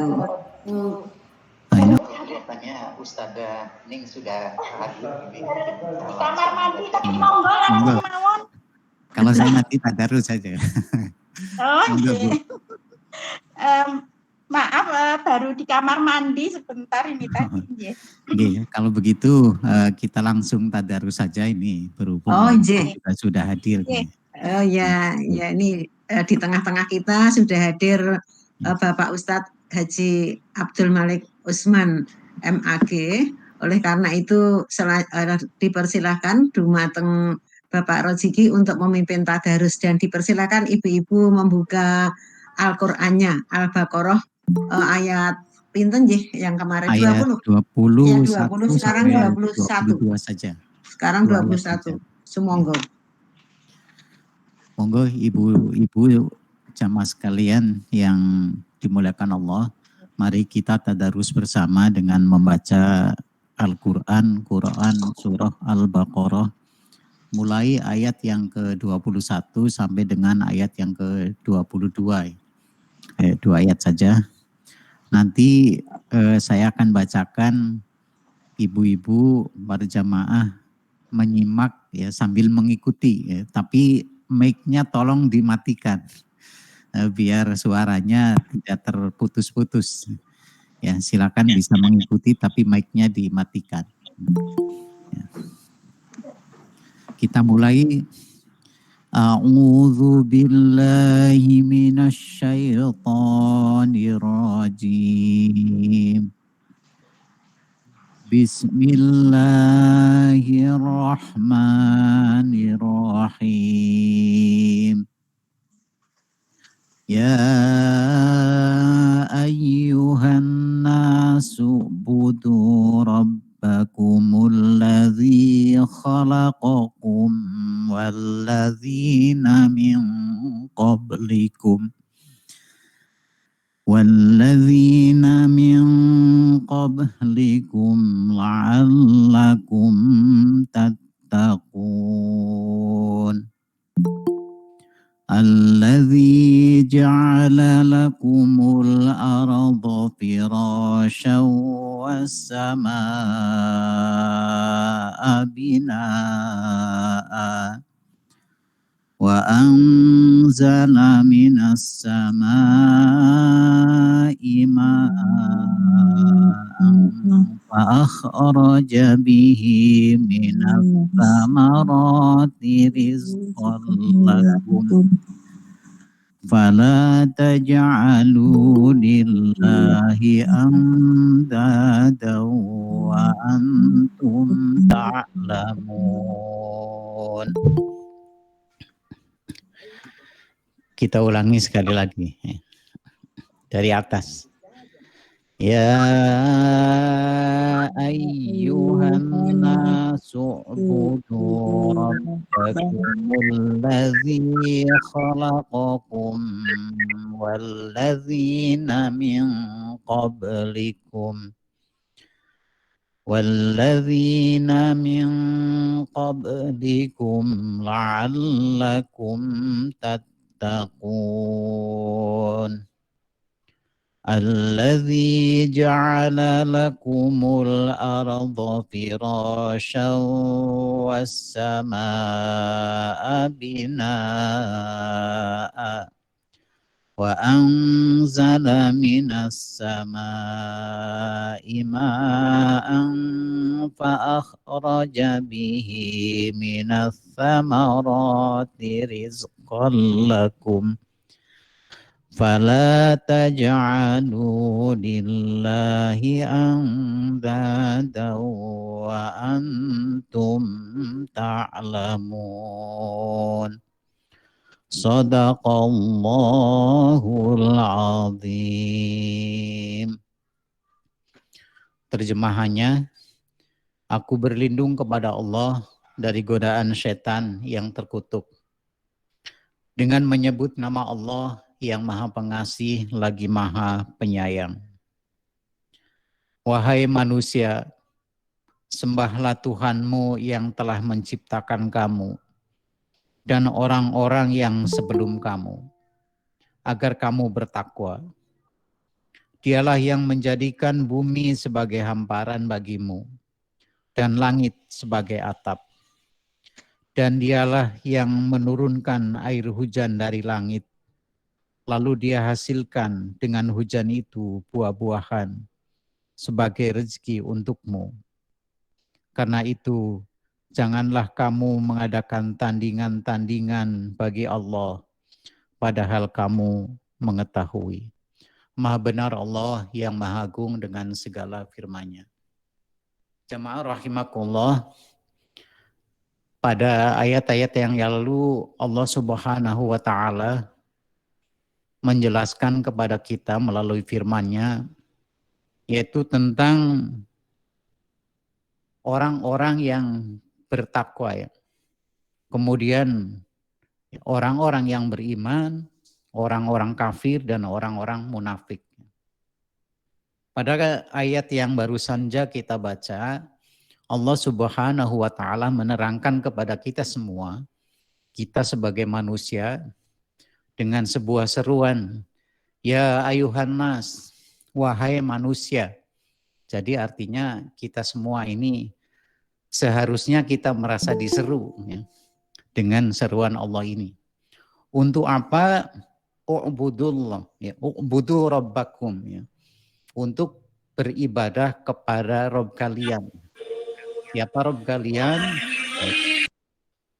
wabarakatuh. Kelihatannya Ustazah Ning sudah hadir di kamar mandi tapi monggo langsung mawon. Kalau saya nanti tadarus saja. Oh iya. Maaf baru di kamar mandi sebentar ini tadi. Oke, kalau begitu kita langsung tadarus saja ini berhubung kita sudah hadir. Oh ya, ya ini di tengah-tengah kita sudah hadir Bapak Ustadz Haji Abdul Malik Usman MAG. Oleh karena itu dipersilahkan dumateng Bapak Roziki untuk memimpin tadarus dan dipersilakan ibu-ibu membuka Al-Qur'annya Al-Baqarah ayat pinten nggih yang kemarin ayat 20. 20 Ya 20 sekarang 21 saja. Sekarang 21. Sumonggo. Monggo ibu-ibu jamaah sekalian yang dimuliakan Allah, mari kita tadarus bersama dengan membaca Al-Quran surah Al-Baqarah mulai ayat yang ke-21 sampai dengan ayat yang ke-22. 2 ayat saja. Nanti saya akan bacakan, ibu-ibu berjamaah menyimak ya sambil mengikuti ya, tapi mic-nya tolong dimatikan biar suaranya tidak terputus-putus. Ya, silakan bisa mengikuti tapi mic-nya dimatikan. Ya. Kita mulai. A'udzu billahi minasy syaithanir rajim. Bismillahirrahmanirrahim. Ya ayyuhan nasu budu rabbakumul ladzi khalaqakum walladzina min qablikum la'allakum tattaqun. Alladzi ja'ala lakumul arda firasyan was samaa'a binaa'a wa anzala minas samaa'i ma'an fa akhraja bihi minas thamarati rizqan lakum fala taj'alu lillahi andada wa antum ta'lamun. Kita ulangi sekali lagi dari atas. Ya ayyuhan nasu ubudu rabbakumul ladzi khalaqakum walladzina min qablikum la'allakum tattaqun. Alladzi ja'ala lakumul arda firasyan was samaa'a binaa'a wa anzala minas samaa'i ma'an fa akhraja bihi minas thamarati rizqan lakum fala taj'alu lillahi andada wa antum ta'lamun. Shadaqallahul azim. Terjemahannya, aku berlindung kepada Allah dari godaan setan yang terkutuk. Dengan menyebut nama Allah yang Maha Pengasih lagi Maha Penyayang. Wahai manusia, sembahlah Tuhanmu yang telah menciptakan kamu dan orang-orang yang sebelum kamu, agar kamu bertakwa. Dialah yang menjadikan bumi sebagai hamparan bagimu dan langit sebagai atap. Dan dialah yang menurunkan air hujan dari langit. Lalu dia hasilkan dengan hujan itu buah-buahan sebagai rezeki untukmu. Karena itu, janganlah kamu mengadakan tandingan-tandingan bagi Allah, padahal kamu mengetahui. Maha benar Allah yang maha agung dengan segala firman-Nya. Jamaah rahimakumullah, pada ayat-ayat yang lalu Allah Subhanahu wa taala menjelaskan kepada kita melalui firman-Nya, yaitu tentang orang-orang yang bertakwa, ya. Kemudian orang-orang yang beriman, orang-orang kafir, dan orang-orang munafik. Pada ayat yang baru saja kita baca, Allah Subhanahu wa taala menerangkan kepada kita semua, kita sebagai manusia, dengan sebuah seruan, ya ayuhan nas, wahai manusia. Jadi artinya kita semua ini seharusnya kita merasa diseru, ya, dengan seruan Allah ini. Untuk apa? U'budullah, ya, u'budu rabbakum, ya. Untuk beribadah kepada Rob kalian. Siapa Rob kalian?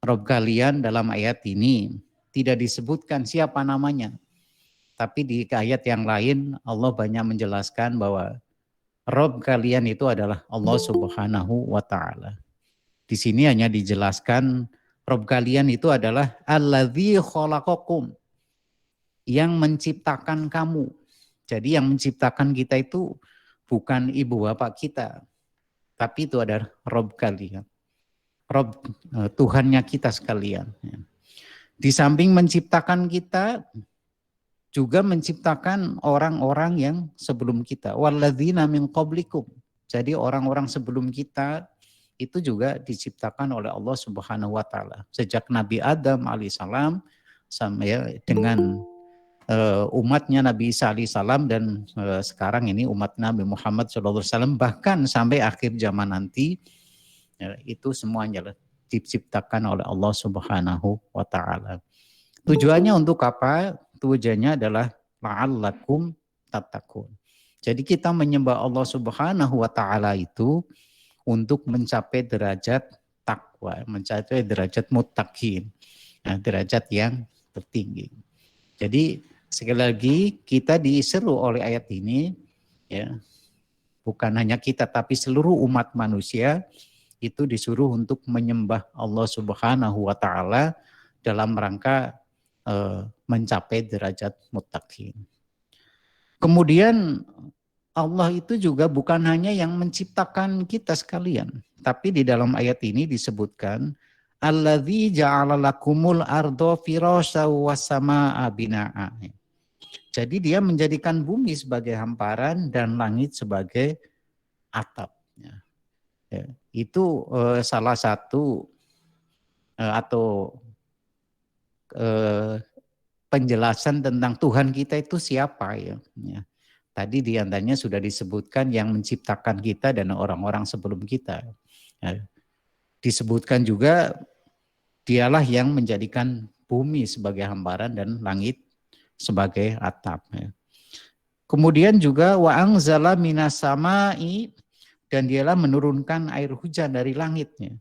Rob kalian dalam ayat ini tidak disebutkan siapa namanya. Tapi di ayat yang lain Allah banyak menjelaskan bahwa Rob kalian itu adalah Allah Subhanahu wa ta'ala. Di sini hanya dijelaskan Rob kalian itu adalah alladzi khalaqakum, yang menciptakan kamu. Jadi yang menciptakan kita itu bukan ibu bapak kita, tapi itu adalah Rob kalian. Rob, Tuhannya kita sekalian. Di samping menciptakan kita, juga menciptakan orang-orang yang sebelum kita. Walladzina min qablikum. Jadi orang-orang sebelum kita itu juga diciptakan oleh Allah Subhanahu wa taala. Sejak Nabi Adam alaihissalam sampai dengan umatnya Nabi Isa alaihissalam, dan sekarang ini umat Nabi Muhammad SAW, bahkan sampai akhir zaman nanti, itu semuanya diciptakan oleh Allah Subhanahu wa taala. Tujuannya untuk apa? Tujuannya adalah la'allakum tattaqun. Jadi kita menyembah Allah Subhanahu wa taala itu untuk mencapai derajat takwa, mencapai derajat muttaqin, derajat yang tertinggi. Jadi sekali lagi kita diseru oleh ayat ini, ya, bukan hanya kita tapi seluruh umat manusia itu disuruh untuk menyembah Allah Subhanahu wa taala dalam rangka mencapai derajat muttaqin. Kemudian Allah itu juga bukan hanya yang menciptakan kita sekalian, tapi di dalam ayat ini disebutkan alladzi ja'ala lakumul arda firasya was samaa'a binaa'a. Jadi dia menjadikan bumi sebagai hamparan dan langit sebagai atap. Ya, itu salah satu atau penjelasan tentang Tuhan kita itu siapa, ya. Tadi diantaranya sudah disebutkan yang menciptakan kita dan orang-orang sebelum kita. Ya. Disebutkan juga dialah yang menjadikan bumi sebagai hamparan dan langit sebagai atap. Ya. Kemudian juga wa anzala minas samai, dan dialah menurunkan air hujan dari langitnya.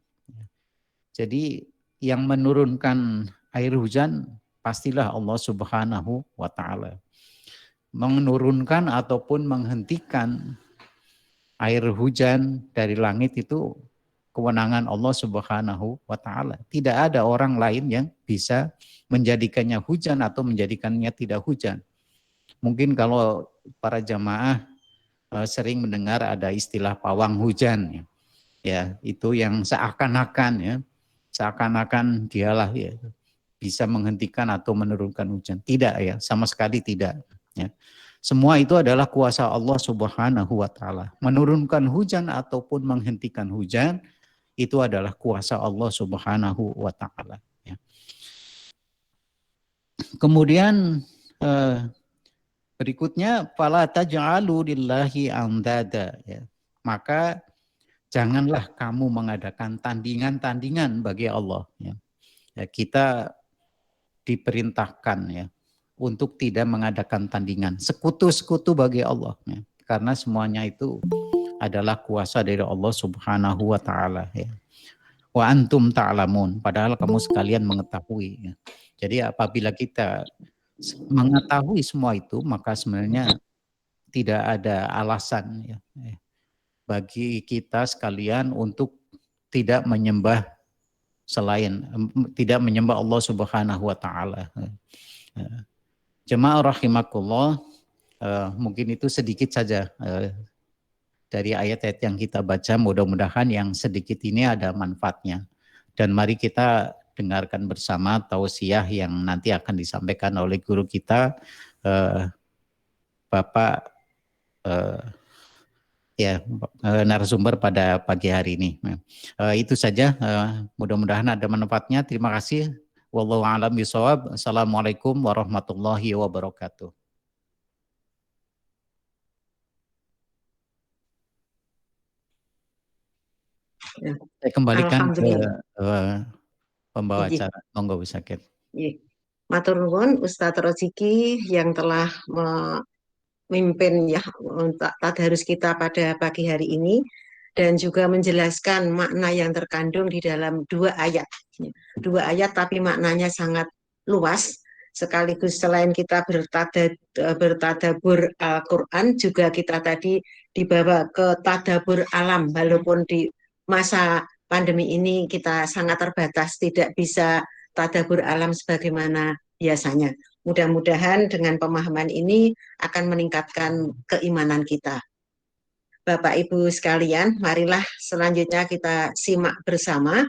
Jadi yang menurunkan air hujan pastilah Allah Subhanahu wa taala. Menurunkan ataupun menghentikan air hujan dari langit itu kewenangan Allah Subhanahu wa taala. Tidak ada orang lain yang bisa menjadikannya hujan atau menjadikannya tidak hujan. Mungkin kalau para jamaah sering mendengar ada istilah pawang hujan, ya, itu yang seakan-akan dialah, ya, bisa menghentikan atau menurunkan hujan. Tidak, ya, sama sekali tidak. Ya. Semua itu adalah kuasa Allah Subhanahu wa taala. Menurunkan hujan ataupun menghentikan hujan itu adalah kuasa Allah Subhanahu wa taala. Ya. Kemudian Berikutnya, fala taj'alu lillahi andada, ya. Maka janganlah kamu mengadakan tandingan-tandingan bagi Allah, ya. Ya, kita diperintahkan, ya, untuk tidak mengadakan tandingan, sekutu-sekutu bagi Allah, ya. Karena semuanya itu adalah kuasa dari Allah Subhanahu wa taala, ya. Wa antum ta'lamun, padahal kamu sekalian mengetahui, ya. Jadi apabila kita mengetahui semua itu, maka sebenarnya tidak ada alasan, ya, bagi kita sekalian untuk tidak menyembah tidak menyembah Allah Subhanahu wa taala. Jemaah rahimakumullah, mungkin itu sedikit saja dari ayat-ayat yang kita baca, mudah-mudahan yang sedikit ini ada manfaatnya. Dan mari kita dengarkan bersama tausiah yang nanti akan disampaikan oleh guru kita, Bapak narasumber pada pagi hari ini. Itu saja, mudah-mudahan ada manfaatnya. Terima kasih. Wallahu a'lam bishawab. Assalamualaikum warahmatullahi wabarakatuh. Ya. Saya kembalikan ke Alhamdulillah. pembawa Nggih. acara. Monggo Bu Sakit. Nggih. Matur nuwun Ustadz Roziki yang telah memimpin ya tadarus kita pada pagi hari ini dan juga menjelaskan makna yang terkandung di dalam dua ayat. Dua ayat tapi maknanya sangat luas. Sekaligus selain kita bertadabur Al-Quran, juga kita tadi dibawa ke tadabur alam. Walaupun di masa pandemi ini kita sangat terbatas, tidak bisa tadabur alam sebagaimana biasanya. Mudah-mudahan dengan pemahaman ini akan meningkatkan keimanan kita. Bapak Ibu sekalian, marilah selanjutnya kita simak bersama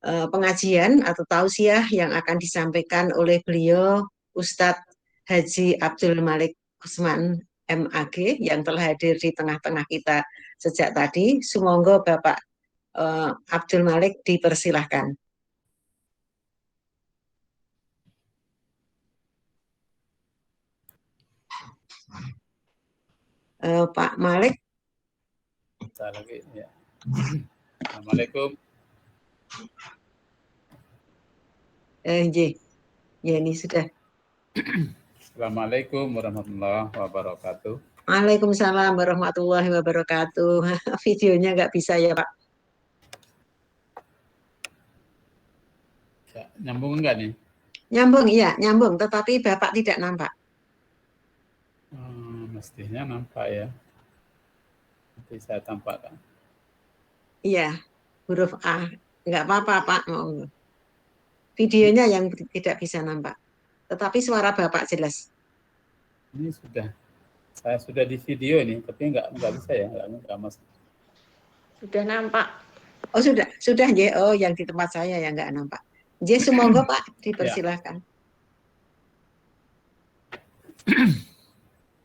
pengajian atau tausiah yang akan disampaikan oleh beliau Ustadz Haji Abdul Malik Usman MAG yang telah hadir di tengah-tengah kita sejak tadi. Sumangga Bapak Abdul Malik dipersilahkan. Pak Malik. Ya. Assalamualaikum. Ya ini sudah. Assalamualaikum warahmatullahi wabarakatuh. Waalaikumsalam warahmatullahi wabarakatuh. Videonya nggak bisa ya Pak? Ya, nyambung enggak nih? Nyambung, iya nyambung. Tetapi Bapak tidak nampak. Mestinya nampak ya. Nanti saya tampakkan. Iya, huruf A. Nggak apa-apa Pak. Videonya yang tidak bisa nampak. Tetapi suara Bapak jelas. Ini saya sudah di video ini, tapi nggak bisa ya, nggak masuk. Sudah nampak. Oh sudah ya. Oh yang di tempat saya yang nggak nampak. Jadi semoga Pak dipersilahkan.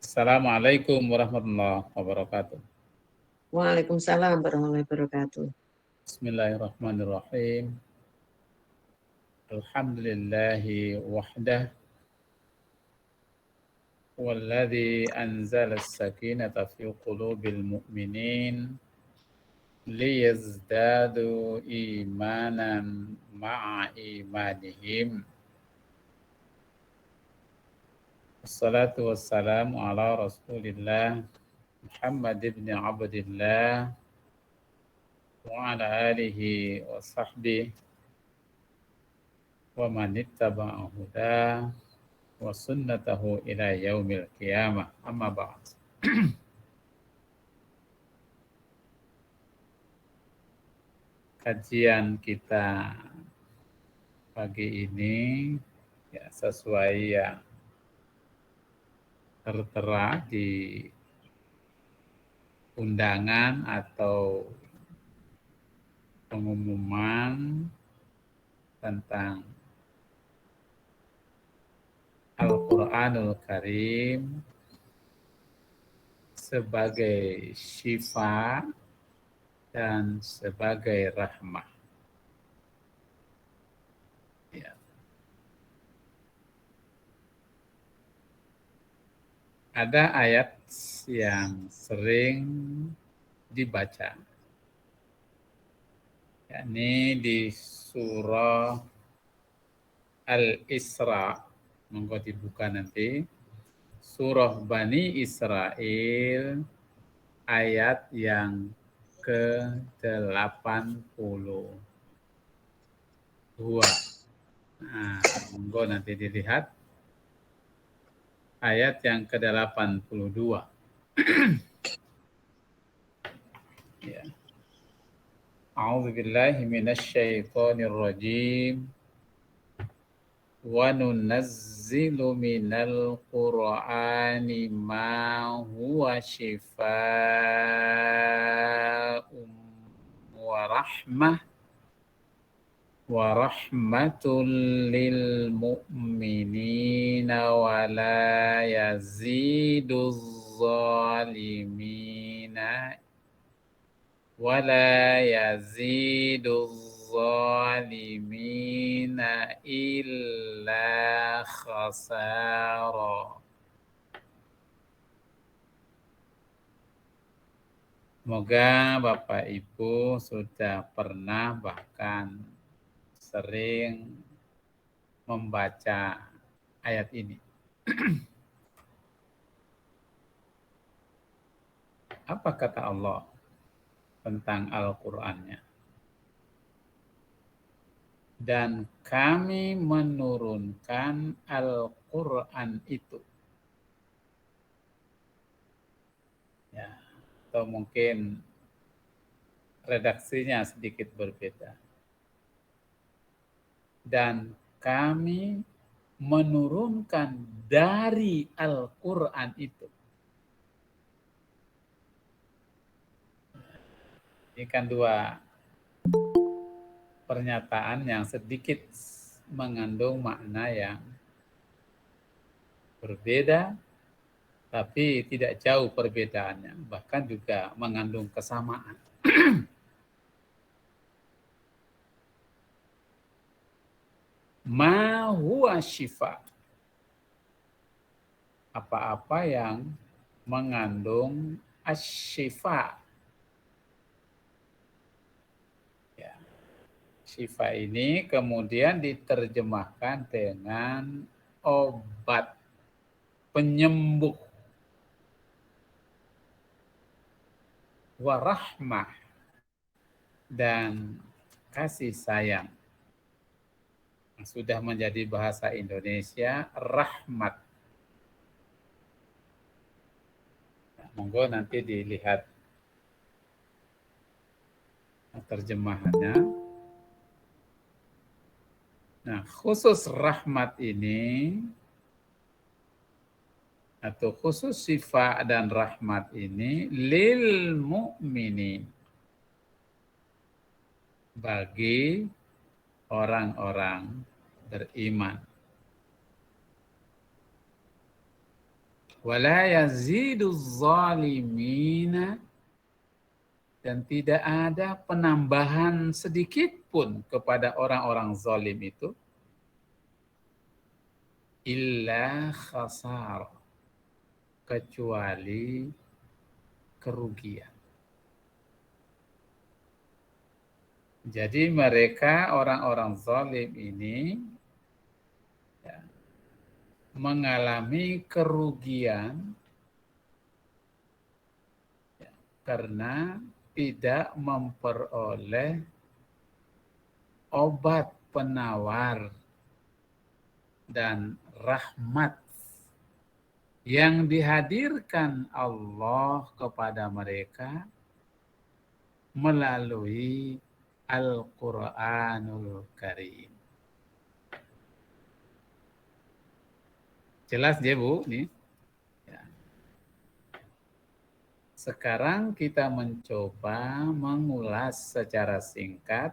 Assalamualaikum warahmatullahi wabarakatuh. Waalaikumsalam warahmatullahi wabarakatuh. Bismillahirrahmanirrahim. Alhamdulillahi wahdah. Walladzi anzala as-sakinata fi qulubil mu'minin liyazdadu imanan ma'a imanihim. Wassalatu wassalamu ala Rasulillah Muhammad ibn Abdillah wa ala alihi wa sahbihi wa man ittaba'a huda wa sunnatahu ila yaumil qiyamah. Amma ba'd. Kajian kita pagi ini ya sesuai yang tertera di undangan atau pengumuman tentang Al-Quranul Karim sebagai syifa dan sebagai rahmah. Ya. ada ayat yang sering dibaca, yakni di surah Al-Isra. Monggo dibuka nanti. Surah Bani Israel ayat yang ke-82. Nah, monggo nanti dilihat ayat yang ke-82. Ya. A'udzubillahi minasyaitonirrajim. Wa nunazzilu minal Qur'ani ma huwa shifaa'un wa rahmatul lil mu'minina wa la yaziduz zalimina illa khasara. Semoga Bapak Ibu sudah pernah bahkan sering membaca ayat ini. Apa kata Allah tentang Al-Qur'annya? Dan kami menurunkan Al-Qur'an itu. Ya, atau mungkin redaksinya sedikit berbeda. Dan kami menurunkan dari Al-Qur'an itu. Ini kan dua pernyataan yang sedikit mengandung makna yang berbeda, tapi tidak jauh perbedaannya, bahkan juga mengandung kesamaan. Ma huwa syifa. Apa-apa yang mengandung asyifa. Ya. Syifa ini kemudian diterjemahkan dengan obat, penyembuh, warahmah, dan kasih sayang. Sudah menjadi bahasa Indonesia, rahmat. Nah, monggo nanti dilihat terjemahannya. Nah, khusus rahmat ini, atau khusus sifat dan rahmat ini, lil mu'minin, bagi orang-orang beriman. Wala yaziduz zalimina, dan tidak ada penambahan sedikit pun kepada orang-orang zalim itu, illa khasar, kecuali kerugian. Jadi mereka orang-orang zalim ini ya, mengalami kerugian ya, karena tidak memperoleh obat penawar dan rahmat yang dihadirkan Allah kepada mereka melalui Al-Quranul Karim. Jelas ya Bu? Nih. Ya. Sekarang kita mencoba mengulas secara singkat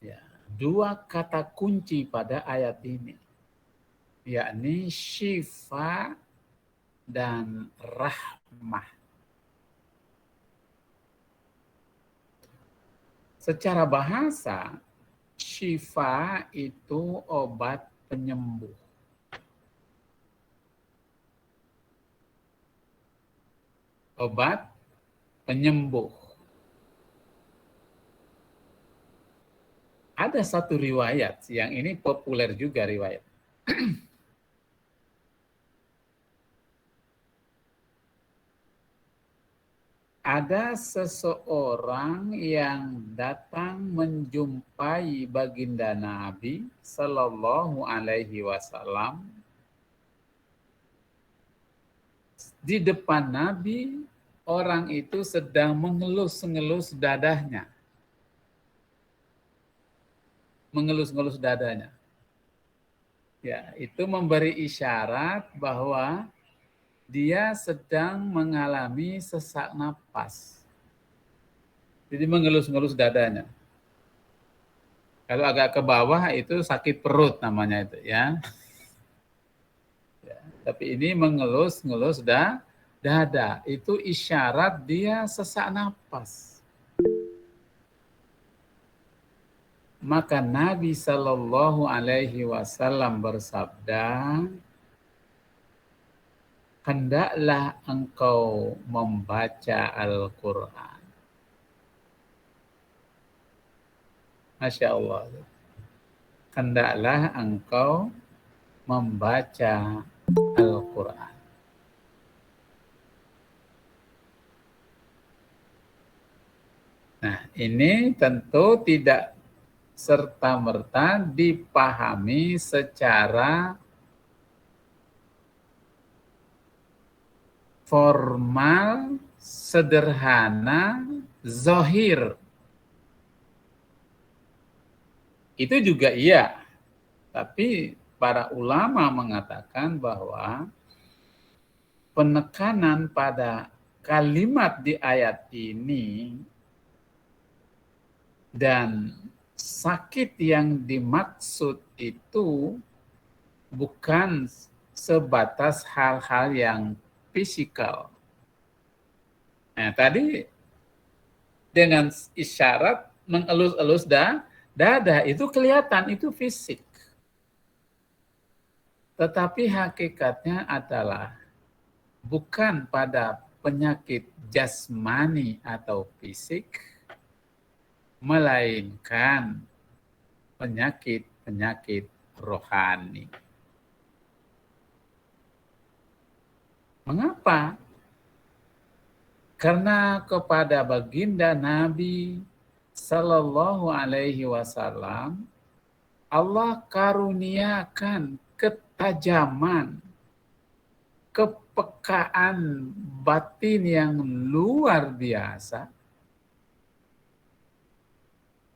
ya, dua kata kunci pada ayat ini, yakni syifa dan rahmah. Secara bahasa, syifa itu obat penyembuh. obat penyembuh. Ada satu riwayat yang ini populer juga riwayat. Ada seseorang yang datang menjumpai baginda Nabi Sallallahu Alaihi Wasallam. Di depan Nabi, orang itu sedang mengelus-ngelus dadanya. Mengelus-ngelus dadanya. Ya, itu memberi isyarat bahwa dia sedang mengalami sesak napas. Jadi mengelus-ngelus dadanya. Kalau agak ke bawah itu sakit perut namanya itu ya. Tapi ini mengelus-ngelus dada. Itu isyarat dia sesak napas. Maka Nabi Sallallahu Alaihi Wasallam bersabda, hendaklah engkau membaca Al-Quran. Masya Allah. Hendaklah engkau membaca Al-Quran. Nah, ini tentu tidak serta-merta dipahami secara formal, sederhana, zahir. Itu juga iya. Tapi para ulama mengatakan bahwa penekanan pada kalimat di ayat ini dan sakit yang dimaksud itu bukan sebatas hal-hal yang fisikal. Nah, tadi dengan isyarat mengelus-elus dada itu kelihatan, itu fisik. Tetapi hakikatnya adalah bukan pada penyakit jasmani atau fisik, melainkan penyakit-penyakit rohani. Mengapa? Karena kepada baginda Nabi Sallallahu Alaihi Wasallam Allah karuniakan ketajaman, kepekaan batin yang luar biasa.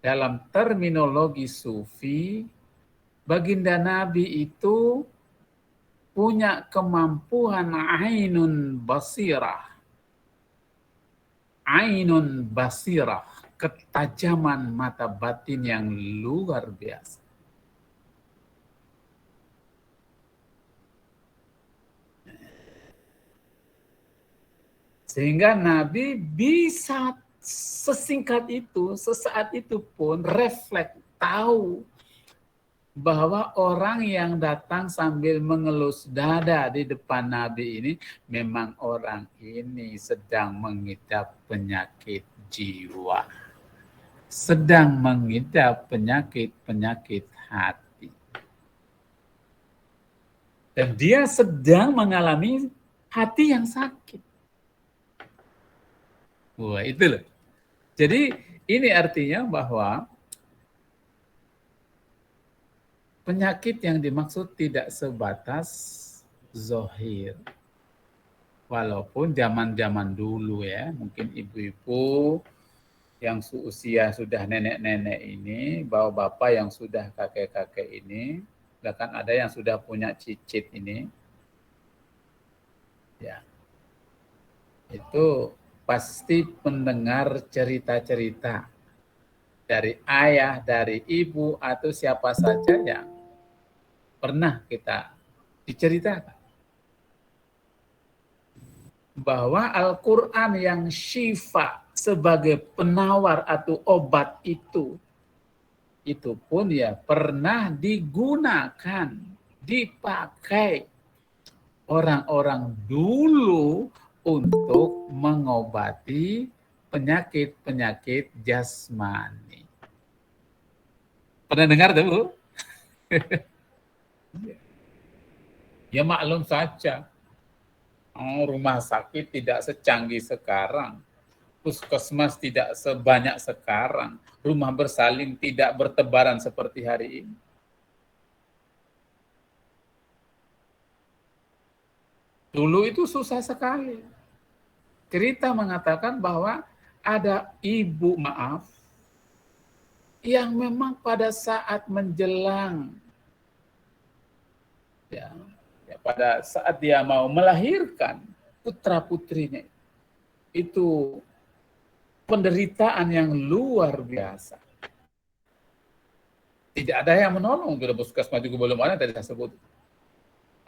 Dalam terminologi sufi, baginda Nabi itu punya kemampuan ainun basirah. Ainun basirah, ketajaman mata batin yang luar biasa. Sehingga Nabi bisa sesingkat itu, sesaat itu pun refleks, tahu bahwa orang yang datang sambil mengelus dada di depan Nabi ini memang orang ini sedang mengidap penyakit jiwa. Sedang mengidap penyakit-penyakit hati. Dan dia sedang mengalami hati yang sakit. Wah, itu loh. Jadi ini artinya bahwa penyakit yang dimaksud tidak sebatas zahir. Walaupun zaman-zaman dulu ya, mungkin ibu-ibu yang seusia sudah nenek-nenek ini, bapak-bapak yang sudah kakek-kakek ini, bahkan ada yang sudah punya cicit ini, ya, itu pasti mendengar cerita-cerita dari ayah, dari ibu, atau siapa saja yang pernah kita diceritakan bahwa Al-Quran yang syifa sebagai penawar atau obat itu pun ya pernah digunakan, dipakai orang-orang dulu untuk mengobati penyakit-penyakit jasmani. Pernah dengar tuh, Bu? Ya maklum saja, rumah sakit tidak secanggih sekarang, puskesmas tidak sebanyak sekarang, rumah bersalin tidak bertebaran seperti hari ini. Dulu itu susah sekali. Cerita mengatakan bahwa ada ibu, maaf, yang memang pada saat menjelang, ya pada saat dia mau melahirkan putra-putrinya, itu penderitaan yang luar biasa. Tidak ada yang menolong, sudah puskesmas juga belum ada tadi saya sebut.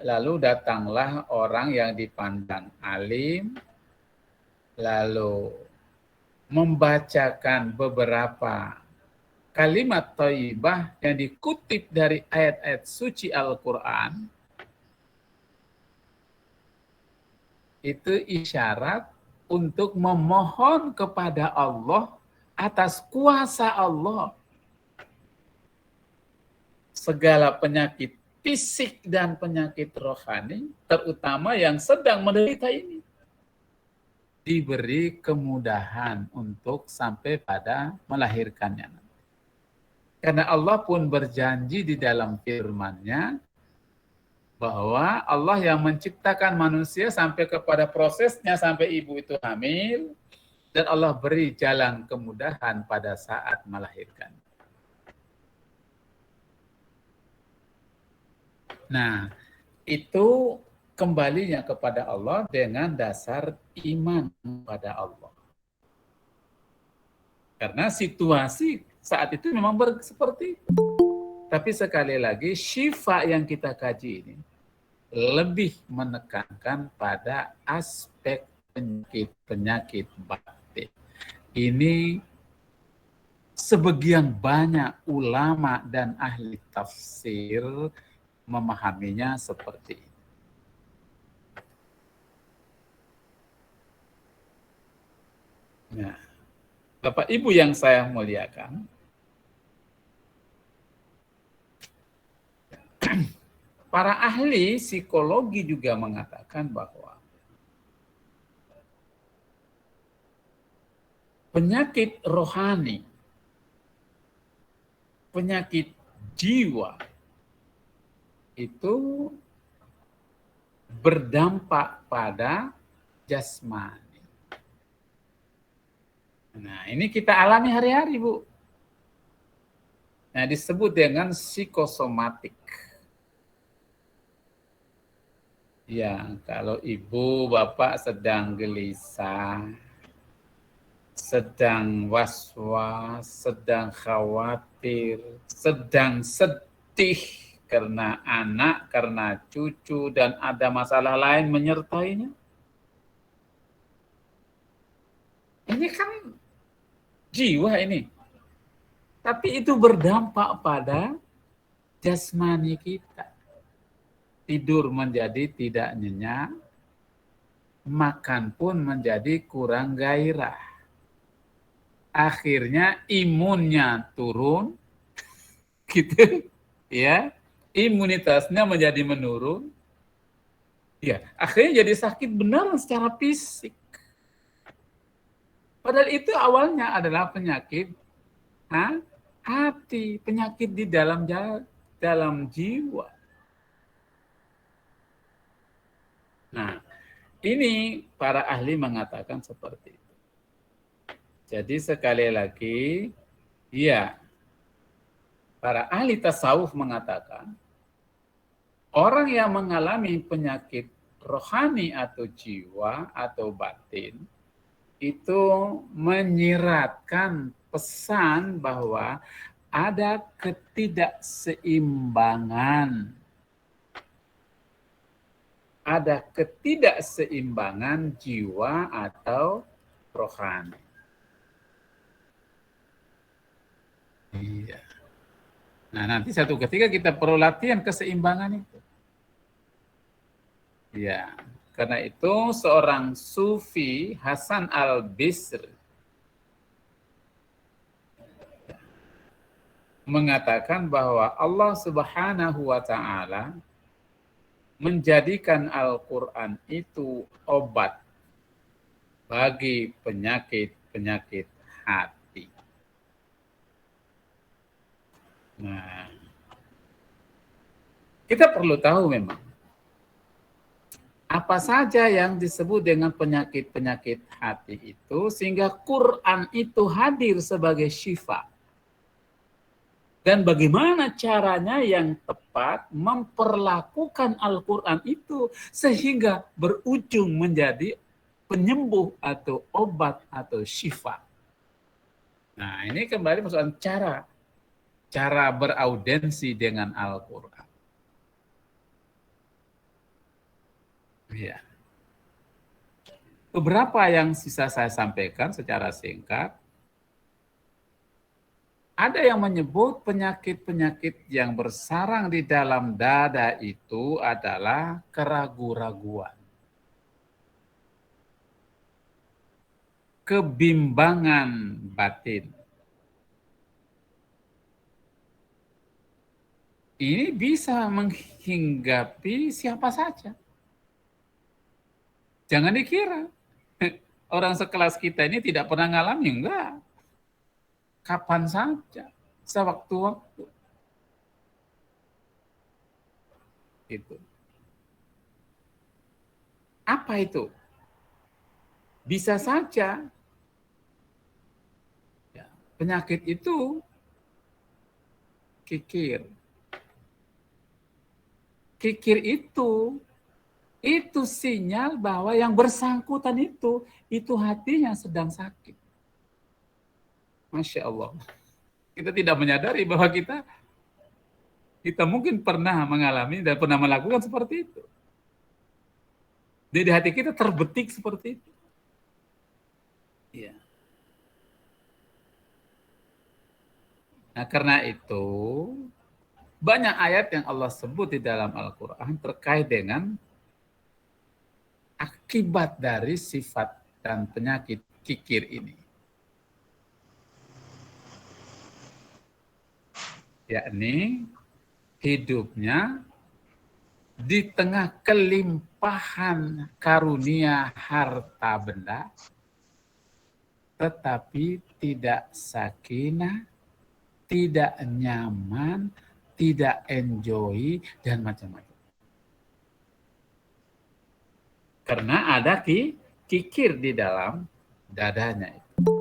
Lalu datanglah orang yang dipandang alim, lalu membacakan beberapa kalimat thayyibah yang dikutip dari ayat-ayat suci Al-Quran. Itu isyarat untuk memohon kepada Allah atas kuasa Allah. Segala penyakit fisik dan penyakit rohani, terutama yang sedang menderita ini, diberi kemudahan untuk sampai pada melahirkannya. Karena Allah pun berjanji di dalam firman-Nya bahwa Allah yang menciptakan manusia sampai kepada prosesnya sampai ibu itu hamil, dan Allah beri jalan kemudahan pada saat melahirkan. Nah, itu kembalinya kepada Allah dengan dasar iman pada Allah. Karena situasi saat itu memang seperti itu. Tapi sekali lagi, syifa yang kita kaji ini lebih menekankan pada aspek penyakit-penyakit batin. Ini sebagian banyak ulama dan ahli tafsir memahaminya seperti ini. Nah, Bapak Ibu yang saya muliakan, para ahli psikologi juga mengatakan bahwa penyakit rohani, penyakit jiwa, itu berdampak pada jasmani. Nah, ini kita alami hari-hari, Bu. Nah, disebut dengan psikosomatik. Ya, kalau ibu, bapak sedang gelisah, sedang was-was, sedang khawatir, sedang sedih, karena anak, karena cucu, dan ada masalah lain menyertainya. Ini kan jiwa ini. Tapi itu berdampak pada jasmani kita. Tidur menjadi tidak nyenyak, makan pun menjadi kurang gairah. Akhirnya imunnya turun, gitu, ya. Imunitasnya menjadi menurun, ya akhirnya jadi sakit benar secara fisik. Padahal itu awalnya adalah penyakit hati, penyakit di dalam jiwa. Nah, ini para ahli mengatakan seperti itu. Jadi sekali lagi, ya, para ahli tasawuf mengatakan orang yang mengalami penyakit rohani atau jiwa atau batin itu menyiratkan pesan bahwa ada ketidakseimbangan. Ada ketidakseimbangan jiwa atau rohani. Iya. Nah, nanti satu ketika kita perlu latihan keseimbangan itu. Ya, Karena itu seorang sufi Hasan al-Bisr mengatakan bahwa Allah Subhanahu wa taala menjadikan Al-Qur'an itu obat bagi penyakit-penyakit hati. Nah, kita perlu tahu memang apa saja yang disebut dengan penyakit-penyakit hati itu sehingga Quran itu hadir sebagai syifa. Dan bagaimana caranya yang tepat memperlakukan Al-Quran itu sehingga berujung menjadi penyembuh atau obat atau syifa. Nah, ini kembali persoalan cara beraudensi dengan Al-Quran. Ya. Beberapa yang sisa saya sampaikan secara singkat. Ada yang menyebut penyakit-penyakit yang bersarang di dalam dada itu adalah keraguan-raguan, kebimbangan batin. Ini bisa menghinggapi siapa saja. Jangan dikira orang sekelas kita ini tidak pernah ngalami, enggak. Kapan saja, sewaktu-waktu. Itu. Apa itu? Bisa saja ya, penyakit itu kikir. Kikir itu sinyal bahwa yang bersangkutan itu hatinya sedang sakit. Masya Allah. Kita tidak menyadari bahwa kita mungkin pernah mengalami dan pernah melakukan seperti itu. Jadi hati kita terbetik seperti itu. Ya. Nah, karena itu banyak ayat yang Allah sebut di dalam Al-Quran terkait dengan akibat dari sifat dan penyakit kikir ini. Yakni hidupnya di tengah kelimpahan karunia harta benda, tetapi tidak sakinah, tidak nyaman, tidak enjoy, dan macam-macam. Karena ada kikir di dalam dadanya itu.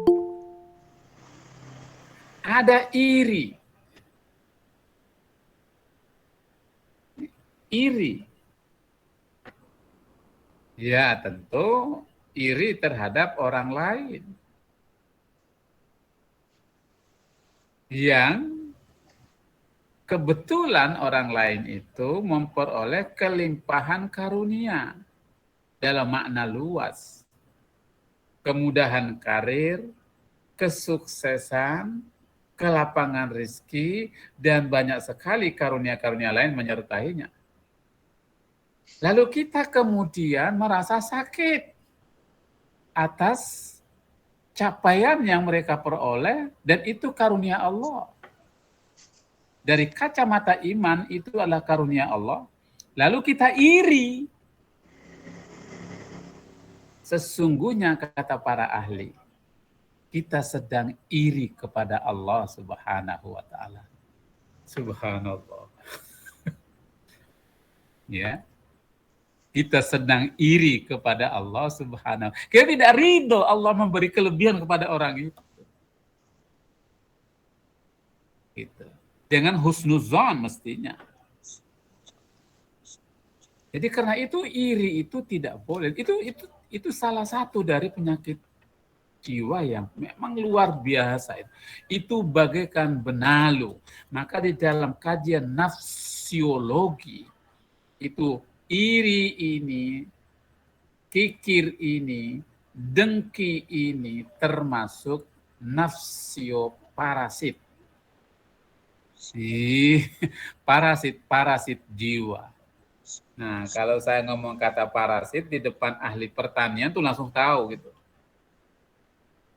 Ada iri. Iri. Ya, tentu iri terhadap orang lain. Yang kebetulan orang lain itu memperoleh kelimpahan karunia dalam makna luas. Kemudahan karir, kesuksesan, kelapangan rezeki, dan banyak sekali karunia-karunia lain menyertainya. Lalu kita kemudian merasa sakit atas capaian yang mereka peroleh, dan itu karunia Allah. Dari kacamata iman itu adalah karunia Allah. Lalu kita iri. Sesungguhnya kata para ahli, kita sedang iri kepada Allah Subhanahu wa taala. Subhanallah. Ya. Kita sedang iri kepada Allah Subhanahu. Kita tidak ridho Allah memberi kelebihan kepada orang itu. Gitu. Dengan husnuzan mestinya. Jadi karena itu iri itu tidak boleh. Itu salah satu dari penyakit jiwa yang memang luar biasa. Itu bagaikan benalu. Maka di dalam kajian nafsiologi itu iri ini, kikir ini, dengki ini termasuk nafsioparasit. Parasit jiwa. Nah, kalau saya ngomong kata parasit di depan ahli pertanian tuh langsung tahu gitu.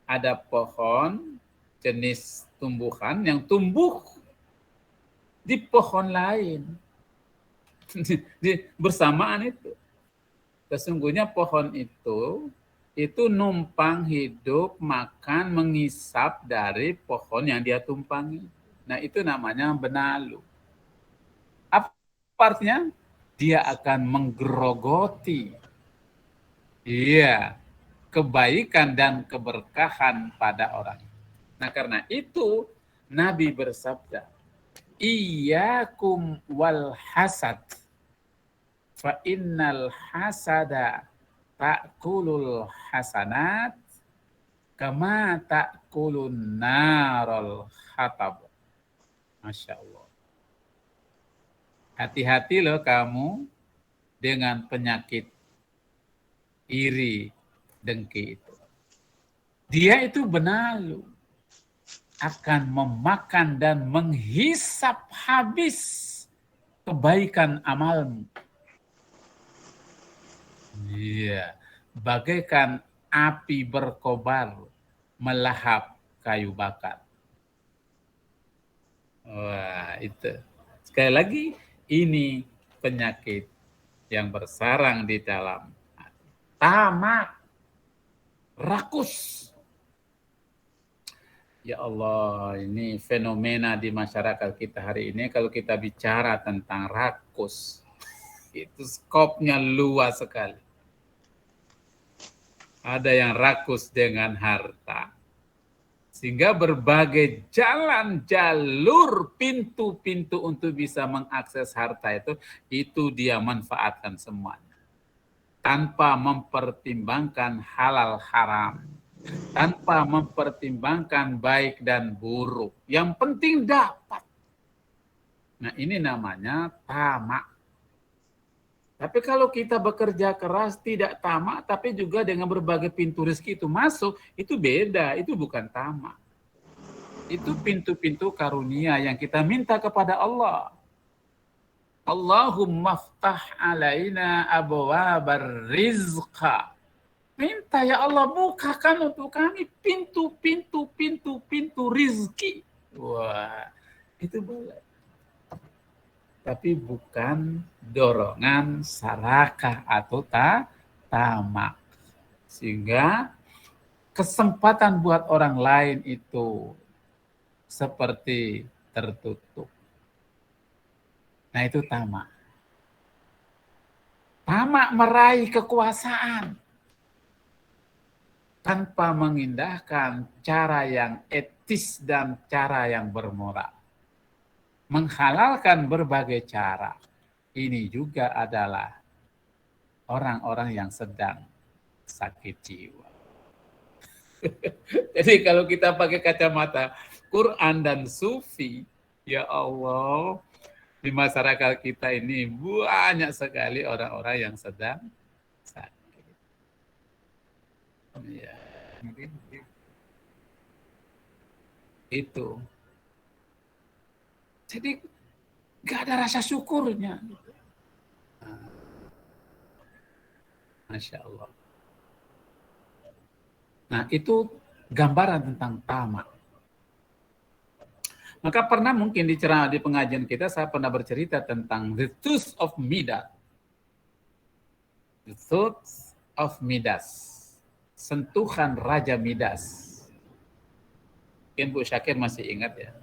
Ada pohon jenis tumbuhan yang tumbuh di pohon lain. Bersamaan itu. Sesungguhnya pohon itu numpang hidup, makan, mengisap dari pohon yang dia tumpangi. Nah, itu namanya benalu. Apa artinya? Dia akan menggerogoti kebaikan dan keberkahan pada orang. Nah, karena itu Nabi bersabda, "Iyyakum wal hasad, fa innal hasada ta'kulul hasanat kama ta'kulun narul hatab." Masya Allah. Hati-hati loh kamu dengan penyakit iri, dengki itu. Dia itu benalu, akan memakan dan menghisap habis kebaikan amalmu. Iya, bagaikan api berkobar melahap kayu bakar. Wah, itu. Sekali lagi, ini penyakit yang bersarang di dalam hati. Tamak, rakus. Ya Allah, ini fenomena di masyarakat kita hari ini. Kalau kita bicara tentang rakus, itu skopnya luas sekali. Ada yang rakus dengan harta. Sehingga berbagai jalan, jalur, pintu-pintu untuk bisa mengakses harta itu dia manfaatkan semuanya. Tanpa mempertimbangkan halal haram. Tanpa mempertimbangkan baik dan buruk. Yang penting dapat. Nah, ini namanya tamak. Tapi kalau kita bekerja keras, tidak tamak, tapi juga dengan berbagai pintu rezeki itu masuk, itu beda, itu bukan tamak. Itu pintu-pintu karunia yang kita minta kepada Allah. Allahumma ftah alaina abwabar rizqa. Minta ya Allah, bukakan untuk kami pintu rizki. Wah, itu boleh. Tapi bukan dorongan sarakah atau tamak. Sehingga kesempatan buat orang lain itu seperti tertutup. Nah, itu tamak. Tamak meraih kekuasaan tanpa mengindahkan cara yang etis dan cara yang bermoral. Menghalalkan berbagai cara. Ini juga adalah orang-orang yang sedang sakit jiwa. Jadi kalau kita pakai kacamata Quran dan Sufi, ya Allah, di masyarakat kita ini banyak sekali orang-orang yang sedang sakit. Ya, itu. Jadi gak ada rasa syukurnya. Masya Allah. Nah, itu gambaran tentang tamak. Maka pernah mungkin di pengajian kita, saya pernah bercerita tentang the tooth of Midas. The tooth of Midas. Sentuhan Raja Midas. Mungkin Bu Syakir masih ingat ya.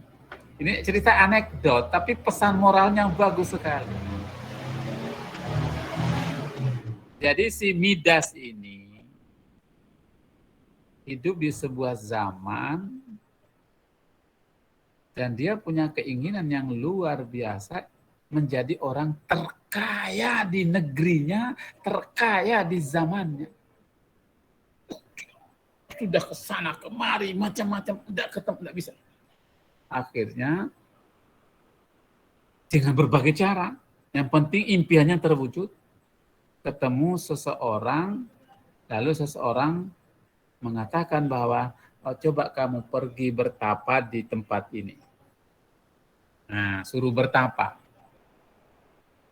Ini cerita anekdot, tapi pesan moralnya bagus sekali. Jadi si Midas ini hidup di sebuah zaman dan dia punya keinginan yang luar biasa menjadi orang terkaya di negerinya, terkaya di zamannya. Sudah ke sana kemari, macam-macam, tidak ketemu, tidak bisa. Akhirnya dengan berbagai cara, yang penting impiannya terwujud, ketemu seseorang, lalu seseorang mengatakan bahwa coba kamu pergi bertapa di tempat ini. Nah, suruh bertapa.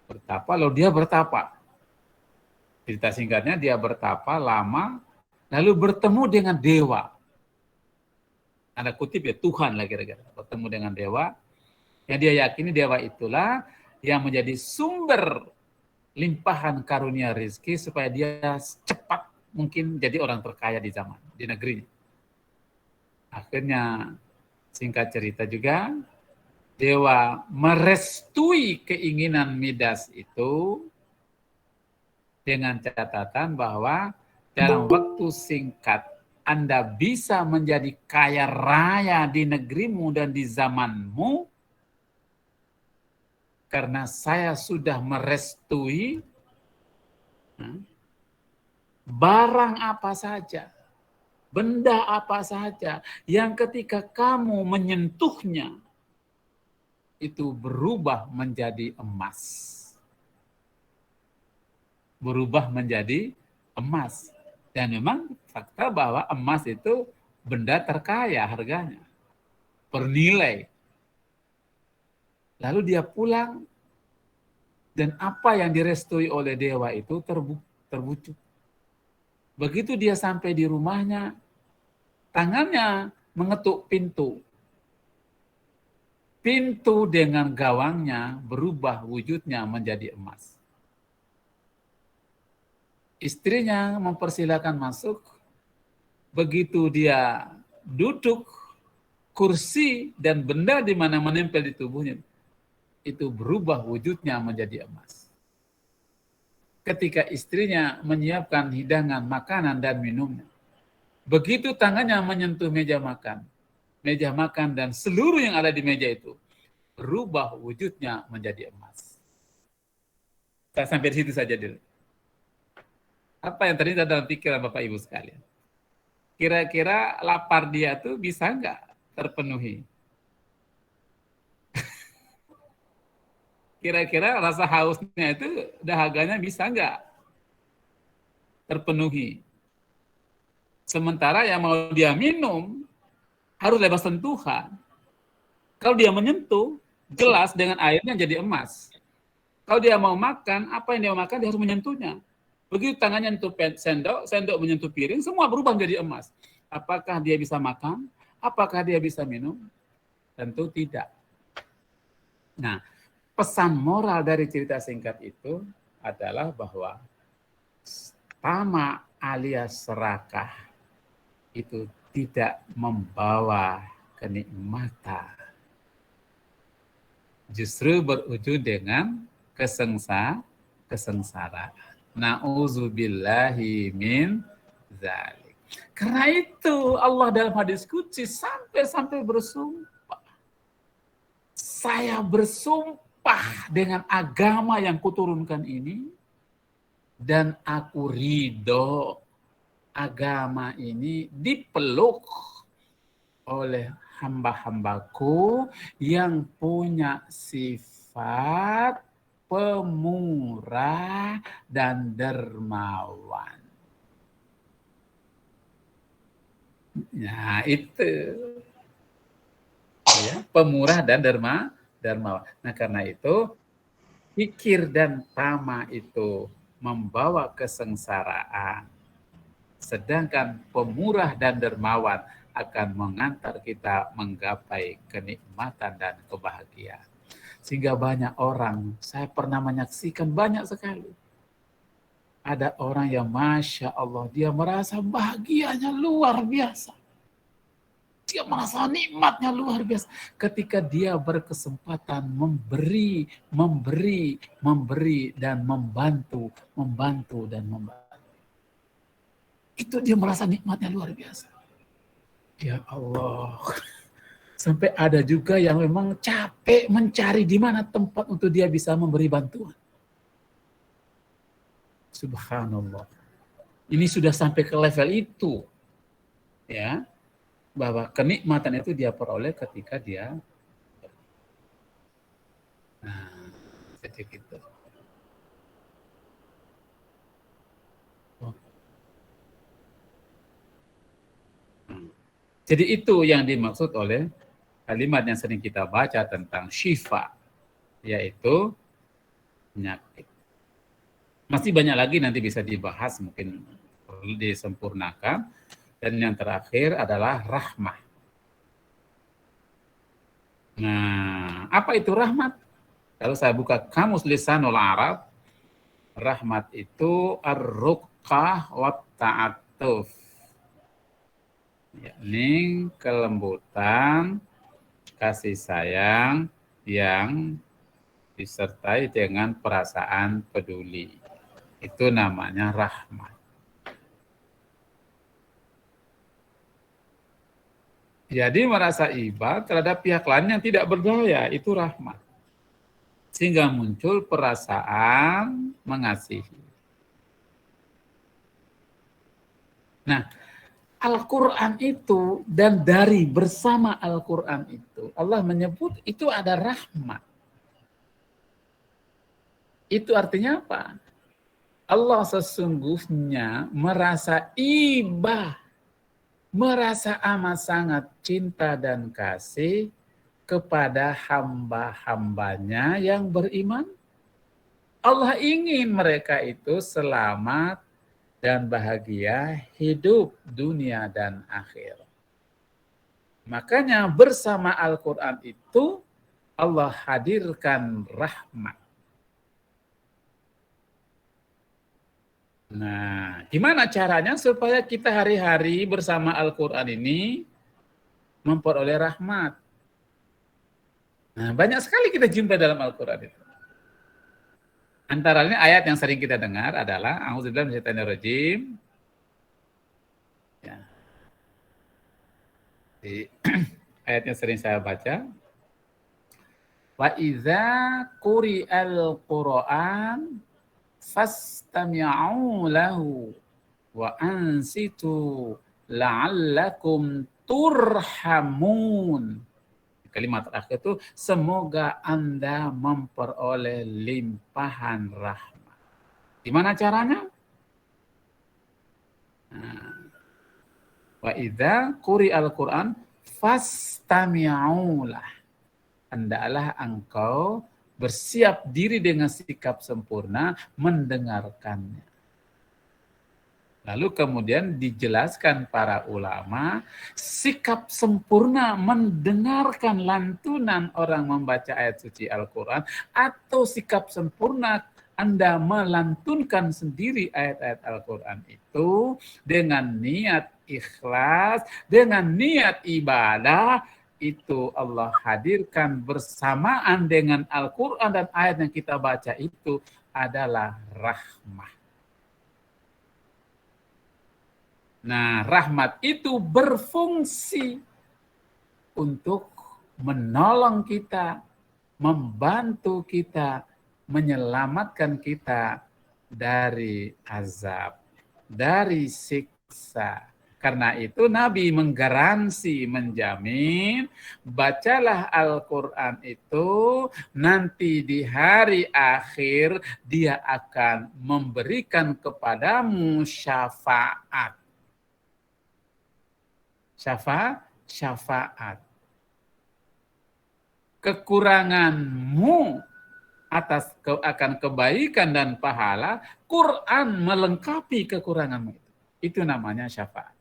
Bertapa, lalu dia bertapa. Cerita singkatnya, dia bertapa lama, lalu bertemu dengan dewa. Ada kutip ya, Tuhan lah kira-kira. Bertemu dengan dewa, yang dia yakini dewa itulah yang menjadi sumber limpahan karunia rezeki supaya dia cepat mungkin jadi orang terkaya di negerinya. Akhirnya, singkat cerita juga, dewa merestui keinginan Midas itu dengan catatan bahwa dalam waktu singkat Anda bisa menjadi kaya raya di negerimu dan di zamanmu karena saya sudah merestui barang apa saja, benda apa saja yang ketika kamu menyentuhnya itu berubah menjadi emas. Berubah menjadi emas. Dan memang fakta bahwa emas itu benda terkaya harganya, bernilai. Lalu dia pulang, dan apa yang direstui oleh dewa itu terwujud. Begitu dia sampai di rumahnya, tangannya mengetuk pintu. Pintu dengan gawangnya berubah wujudnya menjadi emas. Istrinya mempersilakan masuk. Begitu dia duduk, kursi dan benda di mana menempel di tubuhnya itu berubah wujudnya menjadi emas. Ketika istrinya menyiapkan hidangan makanan dan minumnya, begitu tangannya menyentuh meja makan dan seluruh yang ada di meja itu berubah wujudnya menjadi emas. Saya sampai di situ saja dulu. Apa yang terlintas dalam pikiran Bapak Ibu sekalian? Kira-kira lapar dia tuh bisa nggak terpenuhi? Kira-kira rasa hausnya itu dahaganya bisa nggak terpenuhi? Sementara yang mau dia minum harus lewat sentuhan. Kalau dia menyentuh, gelas dengan airnya jadi emas. Kalau dia mau makan, apa yang dia mau makan dia harus menyentuhnya. Begitu tangannya menyentuh sendok menyentuh piring, semua berubah menjadi emas. Apakah dia bisa makan? Apakah dia bisa minum? Tentu tidak. Nah, pesan moral dari cerita singkat itu adalah bahwa tama alias serakah itu tidak membawa kenikmatan. Justru berujung dengan kesengsaraan. Na'udzubillahi min dzalik. Karena itu Allah dalam hadis qudsi sampai bersumpah. Saya bersumpah dengan agama yang kuturunkan ini dan aku ridho agama ini dipeluk oleh hamba-hambaku yang punya sifat pemurah dan dermawan. Nah, itu. Ya, pemurah dan dermawan. Nah, karena itu pikir dan tama itu membawa kesengsaraan. Sedangkan pemurah dan dermawan akan mengantar kita menggapai kenikmatan dan kebahagiaan. Sehingga banyak orang, saya pernah menyaksikan banyak sekali. Ada orang yang Masya Allah, dia merasa bahagianya luar biasa. Dia merasa nikmatnya luar biasa. Ketika dia berkesempatan memberi, dan membantu. Itu dia merasa nikmatnya luar biasa. Ya Allah. Sampai ada juga yang memang capek mencari di mana tempat untuk dia bisa memberi bantuan. Subhanallah. Ini sudah sampai ke level itu. Ya. Bahwa kenikmatan itu dia peroleh ketika dia jadi gitu. Jadi itu yang dimaksud oleh kalimat yang sering kita baca tentang syifa, yaitu penyakit. Masih banyak lagi nanti bisa dibahas, mungkin perlu disempurnakan. Dan yang terakhir adalah rahmah. Nah, apa itu rahmat? Kalau saya buka Kamus Lisanul Arab, rahmat itu ar-ruqqah wa ta'atuf, yakni kelembutan, kasih sayang yang disertai dengan perasaan peduli. Itu namanya rahmat. Jadi merasa iba terhadap pihak lain yang tidak berdaya, itu rahmat. Sehingga muncul perasaan mengasihi. Nah, Al-Quran itu dan dari bersama Al-Quran itu, Allah menyebut itu ada rahmat. Itu artinya apa? Allah sesungguhnya merasa iba, merasa amat sangat cinta dan kasih kepada hamba-hambanya yang beriman. Allah ingin mereka itu selamat dan bahagia hidup dunia dan akhir. Makanya bersama Al-Quran itu Allah hadirkan rahmat. Nah, gimana caranya supaya kita hari-hari bersama Al-Quran ini memperoleh rahmat? Nah, banyak sekali kita jumpa dalam Al-Quran itu. Antara lain ayat yang sering kita dengar adalah A'udzubillahi minasyaitonirrajim. Ya. Di ayat yang sering saya baca. Wa idza quri'al Qur'an fastami'u lahu wa ansitu la'allakum turhamun. Kalimat terakhir itu, semoga Anda memperoleh limpahan rahmat. Gimana caranya? Wa idza quri'al Qur'an fastami'u lah. Hendaklah engkau bersiap diri dengan sikap sempurna mendengarkannya. Lalu kemudian dijelaskan para ulama, sikap sempurna mendengarkan lantunan orang membaca ayat suci Al-Quran, atau sikap sempurna Anda melantunkan sendiri ayat-ayat Al-Quran itu dengan niat ikhlas, dengan niat ibadah, itu Allah hadirkan bersamaan dengan Al-Quran dan ayat yang kita baca itu adalah rahmah. Nah, rahmat itu berfungsi untuk menolong kita, membantu kita, menyelamatkan kita dari azab, dari siksa. Karena itu Nabi menggaransi, menjamin, bacalah Al-Quran itu, nanti di hari akhir dia akan memberikan kepadamu syafaat. Syafaat. Kekuranganmu atas akan kebaikan dan pahala, Quran melengkapi kekuranganmu itu. Itu namanya syafaat.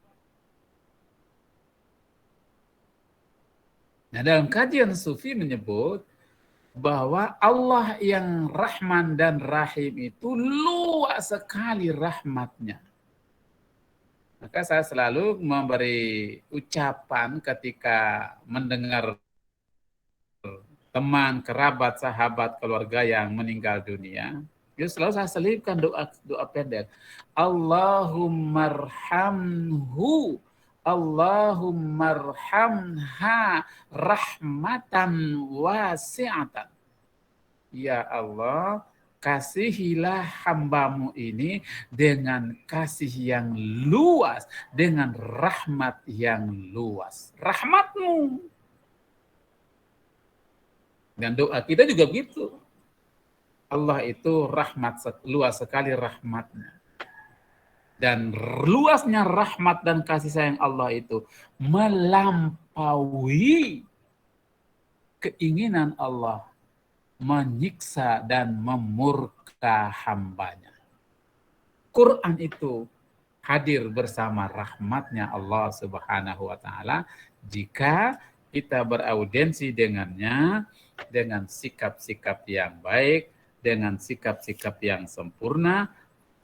Nah, dalam kajian sufi menyebut bahwa Allah yang Rahman dan Rahim itu luas sekali rahmatnya. Maka saya selalu memberi ucapan ketika mendengar teman, kerabat, sahabat, keluarga yang meninggal dunia. Itu selalu saya selipkan doa pendek. Allahummarhamhu, Allahummarhamha rahmatan wasi'atan. Ya Allah, kasihilah hambamu ini dengan kasih yang luas, dengan rahmat yang luas. Rahmatmu. Dan doa kita juga begitu. Allah itu rahmat, luas sekali rahmatnya. Dan luasnya rahmat dan kasih sayang Allah itu melampaui keinginan Allah menyiksa dan memurka hambanya. Quran itu hadir bersama rahmatnya Allah Subhanahu wa Ta'ala jika kita beraudiensi dengannya dengan sikap-sikap yang baik, dengan sikap-sikap yang sempurna,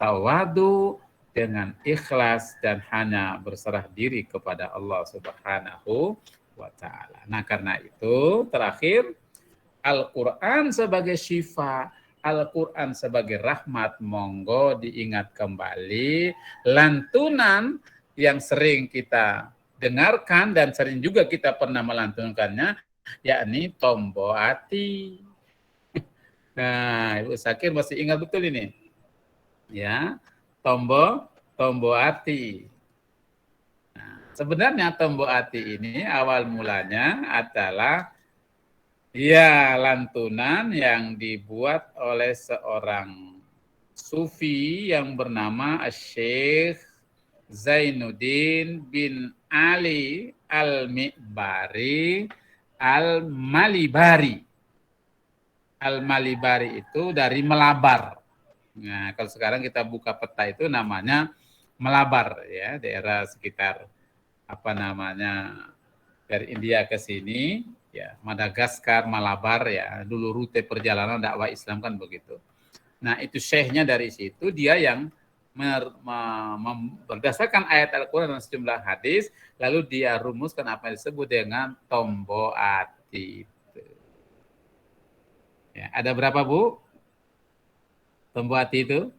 tawadu, dengan ikhlas dan hanya berserah diri kepada Allah Subhanahu wa Ta'ala. Nah, karena itu terakhir, Al-Quran sebagai syifa, Al-Quran sebagai rahmat, monggo diingat kembali lantunan yang sering kita dengarkan dan sering juga kita pernah melantunkannya, yakni Tombo Ati. Nah, Ibu Sakir masih ingat betul ini? Ya, Tombo Ati. Nah, sebenarnya Tombo Ati ini awal mulanya adalah lantunan yang dibuat oleh seorang sufi yang bernama Syekh Zainuddin bin Ali Al-Mi'bari Al-Malibari. Al-Malibari itu dari Melabar. Nah, kalau sekarang kita buka peta itu namanya Melabar, ya, daerah sekitar dari India ke sini. Ya, Madagaskar, Malabar, ya, dulu rute perjalanan dakwah Islam kan begitu. Nah, itu syekhnya dari situ, dia yang berdasarkan ayat Al-Quran dan sejumlah hadis, lalu dia rumuskan apa yang disebut dengan Tombo Ati. Ya, ada berapa, Bu? Tombo Ati itu?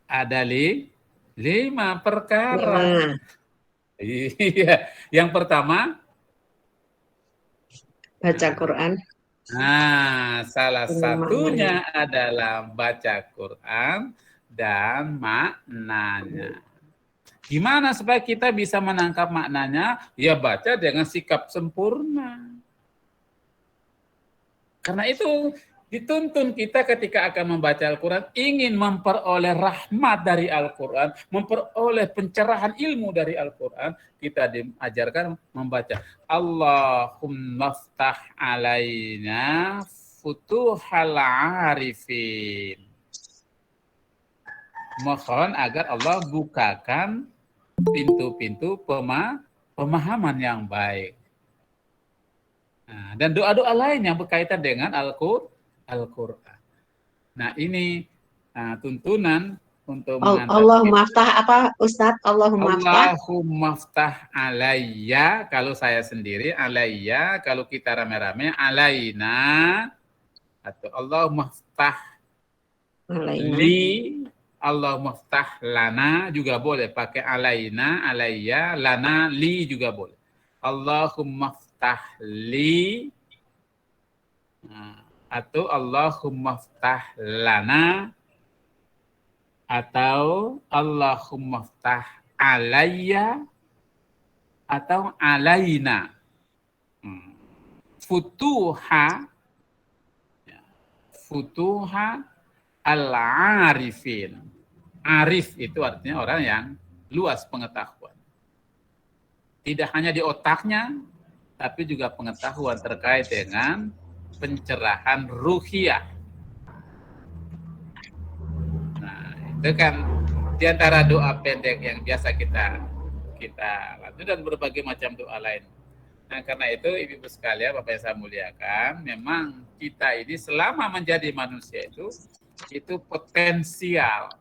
Ada 5 perkara. Iya, yang pertama, baca Quran. Nah, salah satunya adalah baca Quran dan maknanya. Gimana supaya kita bisa menangkap maknanya? Ya baca dengan sikap sempurna. Karena itu dituntun kita ketika akan membaca Al-Quran, ingin memperoleh rahmat dari Al-Quran, memperoleh pencerahan ilmu dari Al-Quran, kita diajarkan membaca Allahumma ftah alaina futuhal arifin. Mohon agar Allah bukakan pintu-pintu pemahaman yang baik. Nah, dan doa-doa lain yang berkaitan dengan Al-Quran. Nah, ini tuntunan untuk mengantar Allahumma ftah apa, Ustadz? Allahumma ftah alayya, kalau saya sendiri, alayya, kalau kita rame-rame, alayna, atau Allahumma ftah li, Allahumma ftah lana, juga boleh pakai alayna, alayya, lana, li juga boleh. Allahumma ftah li, atau Allahumma ftah lana, atau Allahumma ftah alayya, atau alayna. Futuha al-arifin. Arif itu artinya orang yang luas pengetahuan. Tidak hanya di otaknya, tapi juga pengetahuan terkait dengan pencerahan ruhiyah. Nah, itu kan di antara doa pendek yang biasa kita lakukan dan berbagai macam doa lain. Nah, karena itu Ibu-ibu sekalian, Bapak yang saya muliakan, memang kita ini selama menjadi manusia itu potensial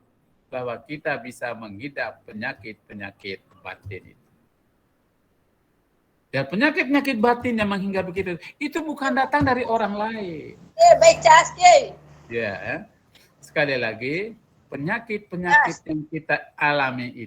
bahwa kita bisa mengidap penyakit-penyakit batin itu. Dan penyakit-penyakit batin yang menghinggapi kita itu bukan datang dari orang lain. Ya, sekali lagi, penyakit-penyakit yang kita alami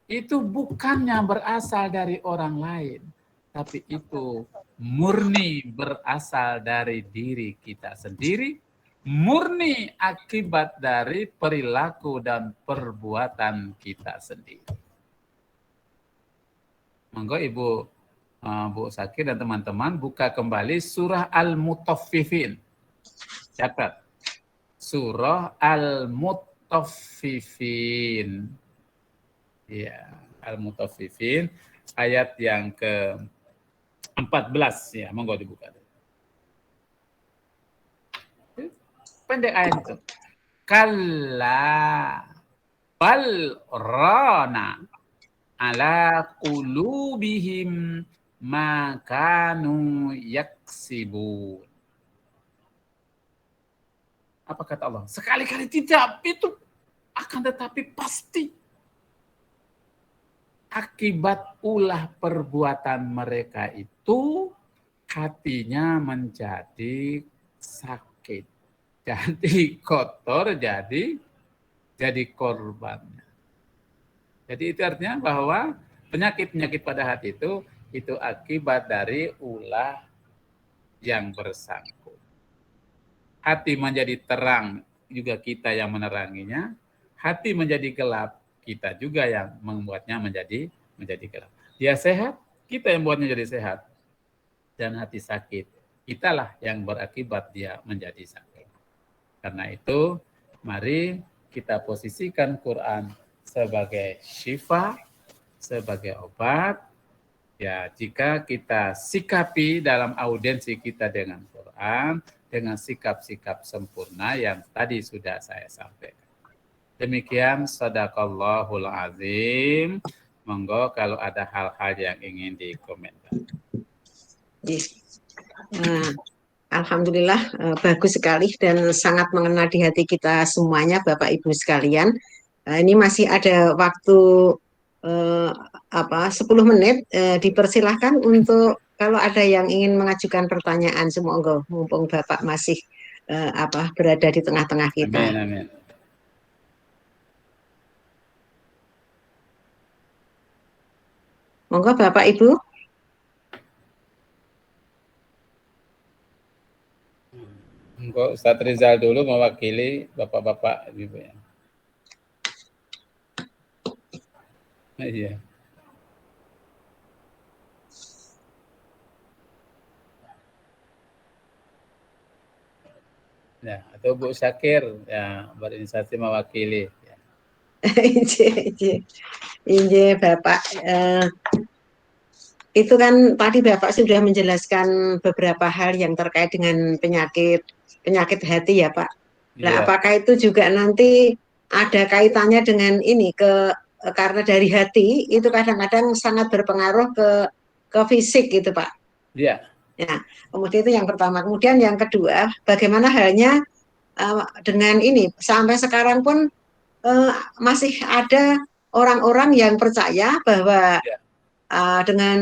itu bukannya berasal dari orang lain, tapi itu murni berasal dari diri kita sendiri, murni akibat dari perilaku dan perbuatan kita sendiri. Monggo Ibu Bu Sakir dan teman-teman buka kembali surah Al-Mutaffifin. Catat. Surah Al-Mutaffifin. Ya, Al-Mutaffifin ayat yang 14 ya, monggo dibuka. Pendek ayat itu. Kalla bal rana ala qulubihim ma kanu yaksibun. Apa kata Allah? Sekali-kali tidak, itu akan tetapi pasti akibat ulah perbuatan mereka itu hatinya menjadi sakit, jadi kotor, jadi korbannya. Jadi itu artinya bahwa penyakit-penyakit pada hati itu akibat dari ulah yang bersangkut. Hati menjadi terang, juga kita yang meneranginya. Hati menjadi gelap, kita juga yang membuatnya menjadi gelap. Dia sehat, kita yang membuatnya jadi sehat. Dan hati sakit, kitalah yang berakibat dia menjadi sakit. Karena itu, mari kita posisikan Quran sebagai syifa, sebagai obat. Ya, jika kita sikapi dalam audiensi kita dengan Quran, dengan sikap-sikap sempurna yang tadi sudah saya sampaikan. Demikian, sadaqallahul azim. Monggo kalau ada hal-hal yang ingin dikomentar. Alhamdulillah, bagus sekali dan sangat mengena di hati kita semuanya, Bapak Ibu sekalian. Ini masih ada waktu 10 menit, dipersilahkan untuk kalau ada yang ingin mengajukan pertanyaan, semoga mumpung Bapak masih berada di tengah-tengah kita. Amin, amin. Monggo Bapak Ibu. Monggo Ustaz Rizal dulu mewakili Bapak-bapak Ibu ya. Iya. Ya, atau Bu Syakir ya berinisiatif mewakili. Ya. Inje Bapak, itu kan tadi Bapak sudah menjelaskan beberapa hal yang terkait dengan penyakit hati ya Pak. Nah, apakah itu juga nanti ada kaitannya dengan ini karena dari hati itu kadang-kadang sangat berpengaruh ke fisik gitu Pak. Iya. Ya, kemudian itu yang pertama. Kemudian yang kedua, bagaimana halnya dengan ini sampai sekarang pun masih ada orang-orang yang percaya bahwa dengan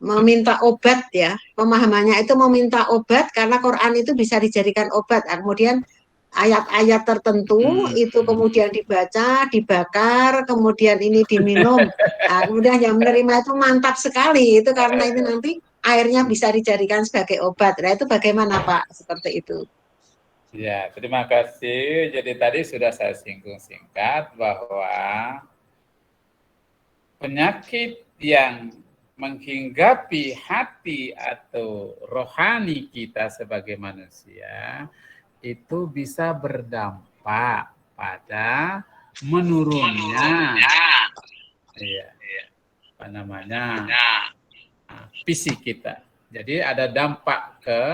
meminta obat ya, pemahamannya itu meminta obat karena Quran itu bisa dijadikan obat. Kemudian ayat-ayat tertentu itu kemudian dibaca, dibakar, kemudian ini diminum. Kemudian yang menerima itu mantap sekali itu karena itu nanti airnya bisa dijadikan sebagai obat. Nah itu bagaimana Pak seperti itu? Ya, terima kasih. Jadi tadi sudah saya singgung singkat bahwa penyakit yang menghinggapi hati atau rohani kita sebagai manusia itu bisa berdampak pada menurunnya fisik kita. Jadi ada dampak ke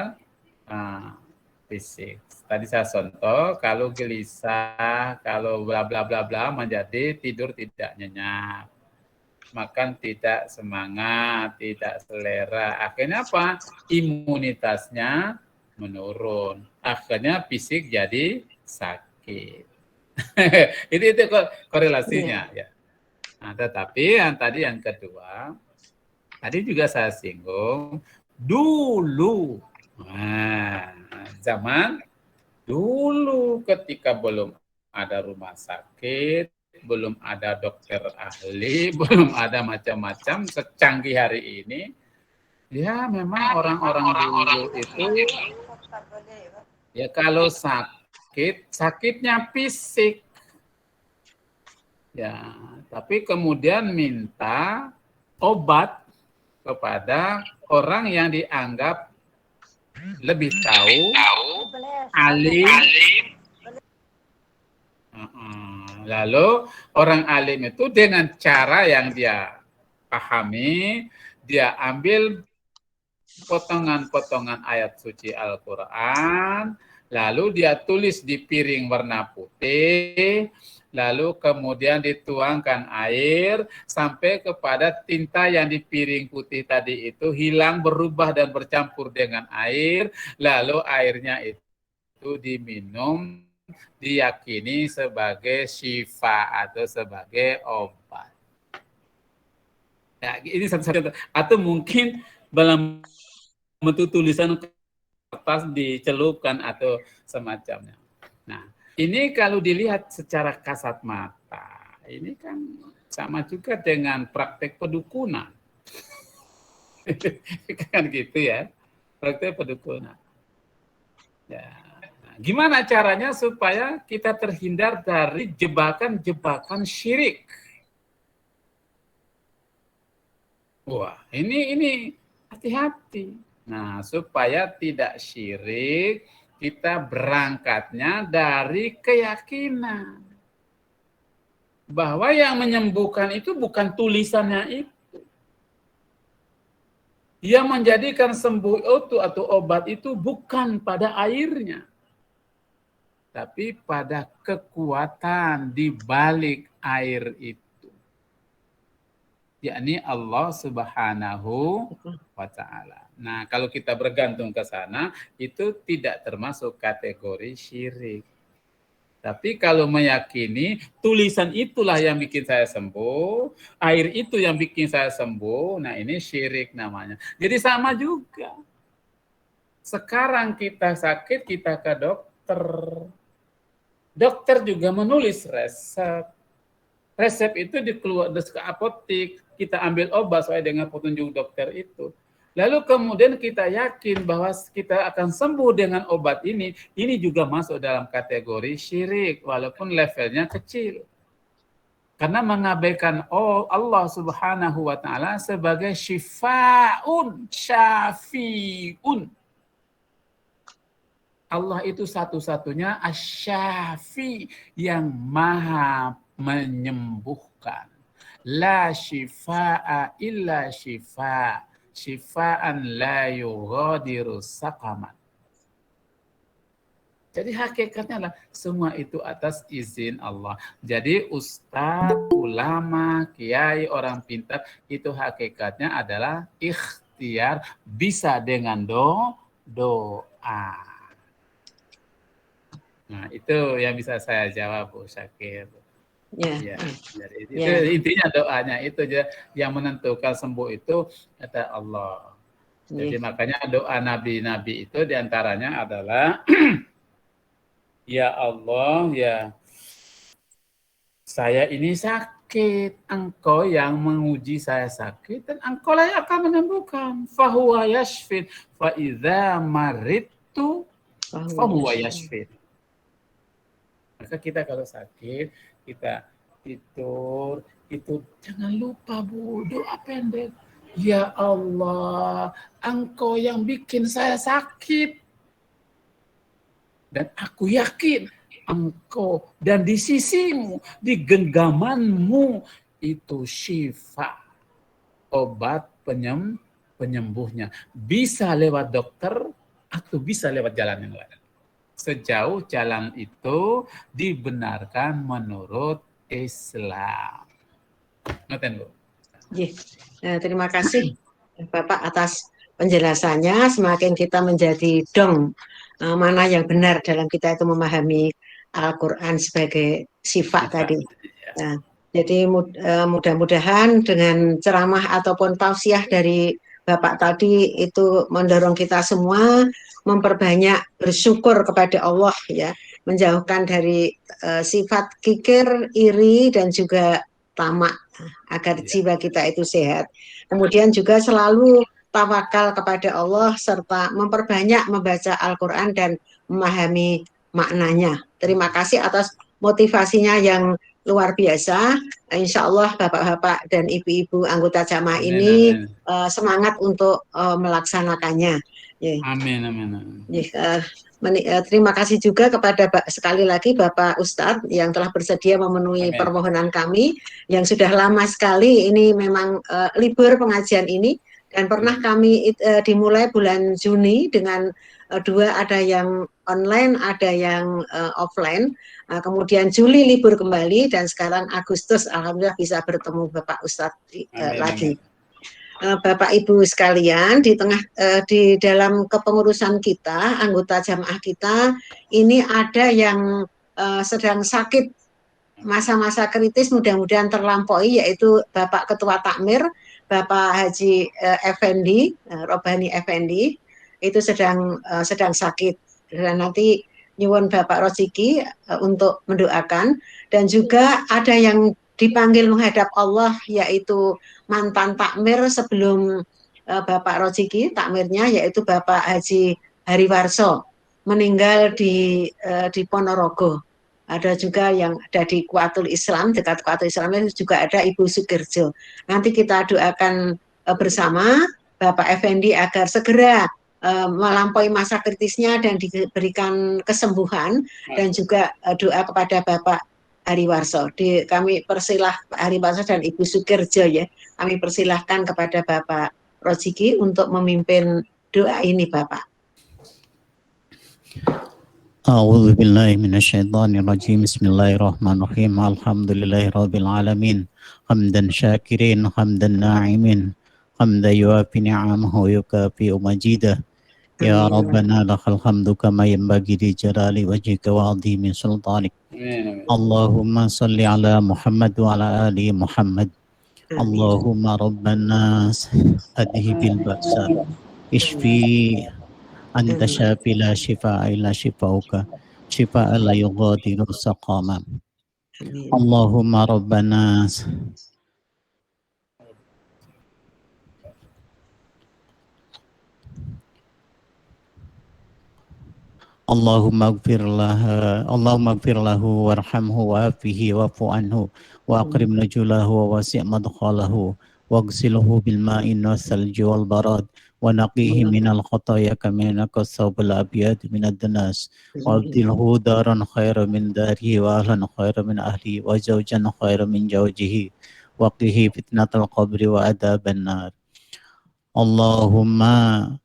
fisik. Tadi saya contoh, kalau gelisah, kalau bla bla bla bla menjadi tidur tidak nyenyak, makan tidak semangat, tidak selera. Akhirnya apa? Imunitasnya menurun. Akhirnya fisik jadi sakit. itu korelasinya ya. Nah, tetapi yang tadi yang kedua, tadi juga saya singgung dulu. Nah, zaman dulu ketika belum ada rumah sakit, belum ada dokter ahli, belum ada macam-macam secanggih hari ini, ya memang orang-orang dulu itu ya kalau sakitnya fisik. Ya, tapi kemudian minta obat kepada orang yang dianggap lebih tahu, alim. Lalu orang alim itu dengan cara yang dia pahami, dia ambil potongan-potongan ayat suci Al-Quran, lalu dia tulis di piring warna putih, lalu kemudian dituangkan air sampai kepada tinta yang di piring putih tadi itu hilang, berubah dan bercampur dengan air, lalu airnya itu diminum, diyakini sebagai syifa atau sebagai obat. Ya, ini satu-satu. Atau mungkin dalam bentuk tulisan kertas dicelupkan atau semacamnya. Nah, ini kalau dilihat secara kasat mata, ini kan sama juga dengan praktek pedukunan. Kan gitu ya, praktek pedukunan. Ya. Nah, gimana caranya supaya kita terhindar dari jebakan-jebakan syirik? Wah, ini hati-hati. Nah, supaya tidak syirik, kita berangkatnya dari keyakinan bahwa yang menyembuhkan itu bukan tulisannya itu. Yang menjadikan sembuh itu atau obat itu bukan pada airnya, tapi pada kekuatan di balik air itu, yakni Allah Subhanahu wa Ta'ala. Nah, kalau kita bergantung ke sana, itu tidak termasuk kategori syirik. Tapi kalau meyakini tulisan itulah yang bikin saya sembuh, air itu yang bikin saya sembuh, nah ini syirik namanya. Jadi sama juga. Sekarang kita sakit, kita ke dokter. Dokter juga menulis resep. Resep itu dikeluar ke apotek, kita ambil obat sesuai dengan petunjuk dokter itu. Lalu kemudian kita yakin bahwa kita akan sembuh dengan obat ini juga masuk dalam kategori syirik, walaupun levelnya kecil. Karena mengabaikan Allah Subhanahu wa Ta'ala sebagai syifaun, syafiun. Allah itu satu-satunya asy-syafi, yang maha menyembuhkan. La syifaa illa syifa, syifaan la yughadiru saqaman. Jadi hakikatnya adalah semua itu atas izin Allah. Jadi ustadz, ulama, kiai, orang pintar itu hakikatnya adalah ikhtiar, bisa dengan doa. Nah, itu yang bisa saya jawab, Bu Syakir. Ya. Jadi itu intinya doanya itu aja yang menentukan sembuh itu kata Allah. Jadi makanya doa nabi-nabi itu diantaranya adalah ya Allah, ya saya ini sakit, Engkau yang menguji saya sakit dan Engkau lah yang akan menyembuhkan. Fahuwa yashfin, fa idza maridtu fahuwa yashfin. Maka kita kalau sakit, kita tidur, itu jangan lupa Bu, doa pendek. Ya Allah, Engkau yang bikin saya sakit. Dan aku yakin Engkau dan di sisimu, di genggamanmu itu syifa, obat penyembuhnya. Bisa lewat dokter atau bisa lewat jalan yang lain. Sejauh jalan itu dibenarkan menurut Islam. Ngoten, Bu. Terima kasih Bapak atas penjelasannya. Semakin kita menjadi dong mana yang benar dalam kita itu memahami Al-Quran sebagai sifat tadi. Nah, jadi mudah-mudahan dengan ceramah ataupun tausiah dari Bapak tadi itu mendorong kita semua memperbanyak bersyukur kepada Allah, ya, menjauhkan dari sifat kikir, iri, dan juga tamak agar jiwa kita itu sehat. Kemudian juga selalu tawakal kepada Allah serta memperbanyak membaca Al-Quran dan memahami maknanya. Terima kasih atas motivasinya yang luar biasa. Insya Allah Bapak-bapak dan Ibu-ibu anggota jamaah ini semangat untuk melaksanakannya. Amin, amin. Terima kasih juga kepada sekali lagi Bapak Ustadz yang telah bersedia memenuhi permohonan kami yang sudah lama sekali ini memang libur pengajian ini. Dan pernah kami dimulai bulan Juni dengan 2, ada yang online, ada yang offline. Kemudian Juli libur kembali dan sekarang Agustus alhamdulillah bisa bertemu Bapak Ustadz lagi. Bapak Ibu sekalian, di dalam kepengurusan kita, anggota jamaah kita ini ada yang sedang sakit, masa-masa kritis mudah-mudahan terlampaui, yaitu Bapak Ketua Takmir, Bapak Haji Effendi, Robani Effendi, itu sedang sakit. Dan nanti nyuwun Bapak Roziki untuk mendoakan. Dan juga ada yang dipanggil menghadap Allah, yaitu mantan takmir sebelum Bapak Roziki, takmirnya yaitu Bapak Haji Hariwarso, meninggal di Ponorogo. Ada juga yang ada di Kuatul Islam, dekat Kuatul Islam itu juga ada Ibu Sukirjo. Nanti kita doakan bersama Bapak Effendi agar segera melampaui masa kritisnya dan diberikan kesembuhan, dan juga doa kepada Bapak Hariwarso. Kami persilah Pak Hariwarso dan Ibu Sukirjo ya, kami persilahkan kepada Bapak Roziki untuk memimpin doa ini Bapak. A'udzu billahi minasyaitonir rajim. Bismillahirrahmanirrahim. Alhamdulillahirabbil alamin. Hamdan syakirin, hamdan na'imin. Hamdan yuafi ni'amahu wa yukafi majidah. Ya Rabbana lakal hamdu kama yanbaghi li jalali wajhika wa 'azimi sultanik. Allahumma salli ala Muhammad wa ala ali Muhammad. Allahumma Rabbana adhibil ba'sa ishfi anta syafi la shifaa illa shifauka shifaa la yughadiru saqama. Allahumma Rabbana Allahumma ighfir lahu warhamhu wa'afihi wa'fu anhu wa akrim nujulahu wa wasi' madkhalahu waghsilhu bil ma'in wasalji wal barad wa naqihi minal khataaya kama yanqa thawbul abyad minad danas wa abdilhu daran khairan min darihi wa ahlan khairan min ahlihi wa zawjan khairan min zawjihi wa qihi fitnatal qabri wa adzaban nar. Allahumma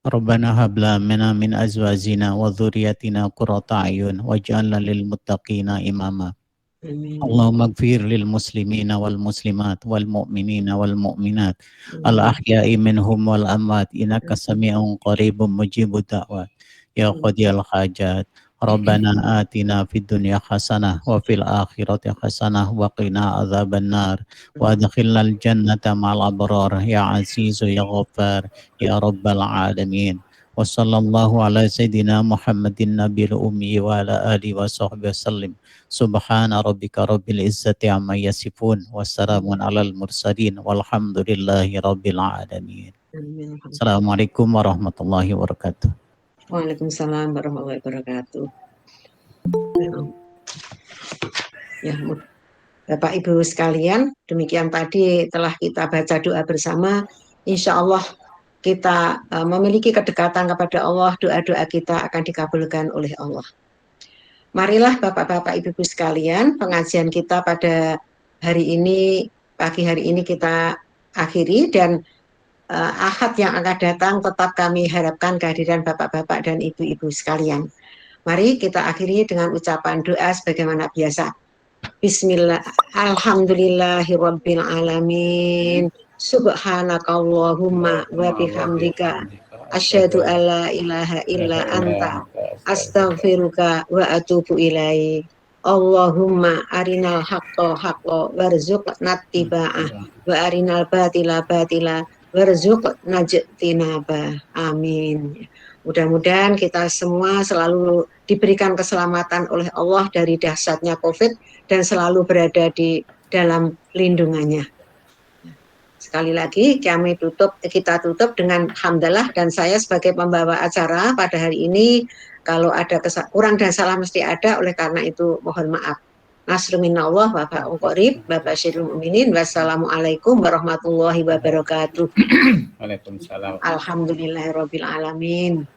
Rabbana hab lana min azwajina wa dhurriyyatina qurrata a'yun waj'alna lil muttaqina imama. Allahumma ighfir lil muslimina wal muslimat wal mu'minina wal mu'minat al ahya'i minhum wal amwat innaka sami'un qaribun mujibud da'wat ya qadiyal hajat. Rabbana atina fid dunya hasanah wa fil akhirati hasanah wa qina adzabannar wa adkhilnal jannata ma'al abrar ya azizu ya ghaffar ya rabbal alamin. Wa sallallahu ala sayyidina Muhammadin nabiyil ummi wa ala alihi wa sahbihi wasallim. Subhana rabbika rabbil izzati amma yasifun wa salamun alal mursalin walhamdulillahi rabbil alamin. Assalamualaikum warahmatullahi wabarakatuh. Waalaikumsalam warahmatullahi wabarakatuh. Ya, Bapak Ibu sekalian, demikian tadi telah kita baca doa bersama. Insya Allah kita memiliki kedekatan kepada Allah, doa-doa kita akan dikabulkan oleh Allah. Marilah Bapak-Bapak Ibu-Ibu sekalian, pengajian kita pada hari ini, pagi hari ini kita akhiri, dan Ahad yang akan datang tetap kami harapkan kehadiran Bapak-Bapak dan Ibu-Ibu sekalian. Mari kita akhiri dengan ucapan doa sebagaimana biasa. Bismillah, alhamdulillahirabbil alamin. Subhanakallahumma wa bihamdika asyhadu alla ilaha illa anta astaghfiruka wa atubu ilaik. Allahumma arinal haqqo haqqo warzuqna ittiba'ah wa arinal batila batila warzuq najtinaba. Amin. Mudah-mudahan kita semua selalu diberikan keselamatan oleh Allah dari dahsyatnya COVID dan selalu berada di dalam lindungannya. Sekali lagi kita tutup dengan hamdalah, dan saya sebagai pembawa acara pada hari ini kalau ada kurang dan salah mesti ada, oleh karena itu mohon maaf. Nasrul minallah wa fa'un qarib, Bapak Syirul Mukminin. Wassalamualaikum warahmatullahi wabarakatuh. Waalaikumsalam. Alhamdulillahirabbil alamin.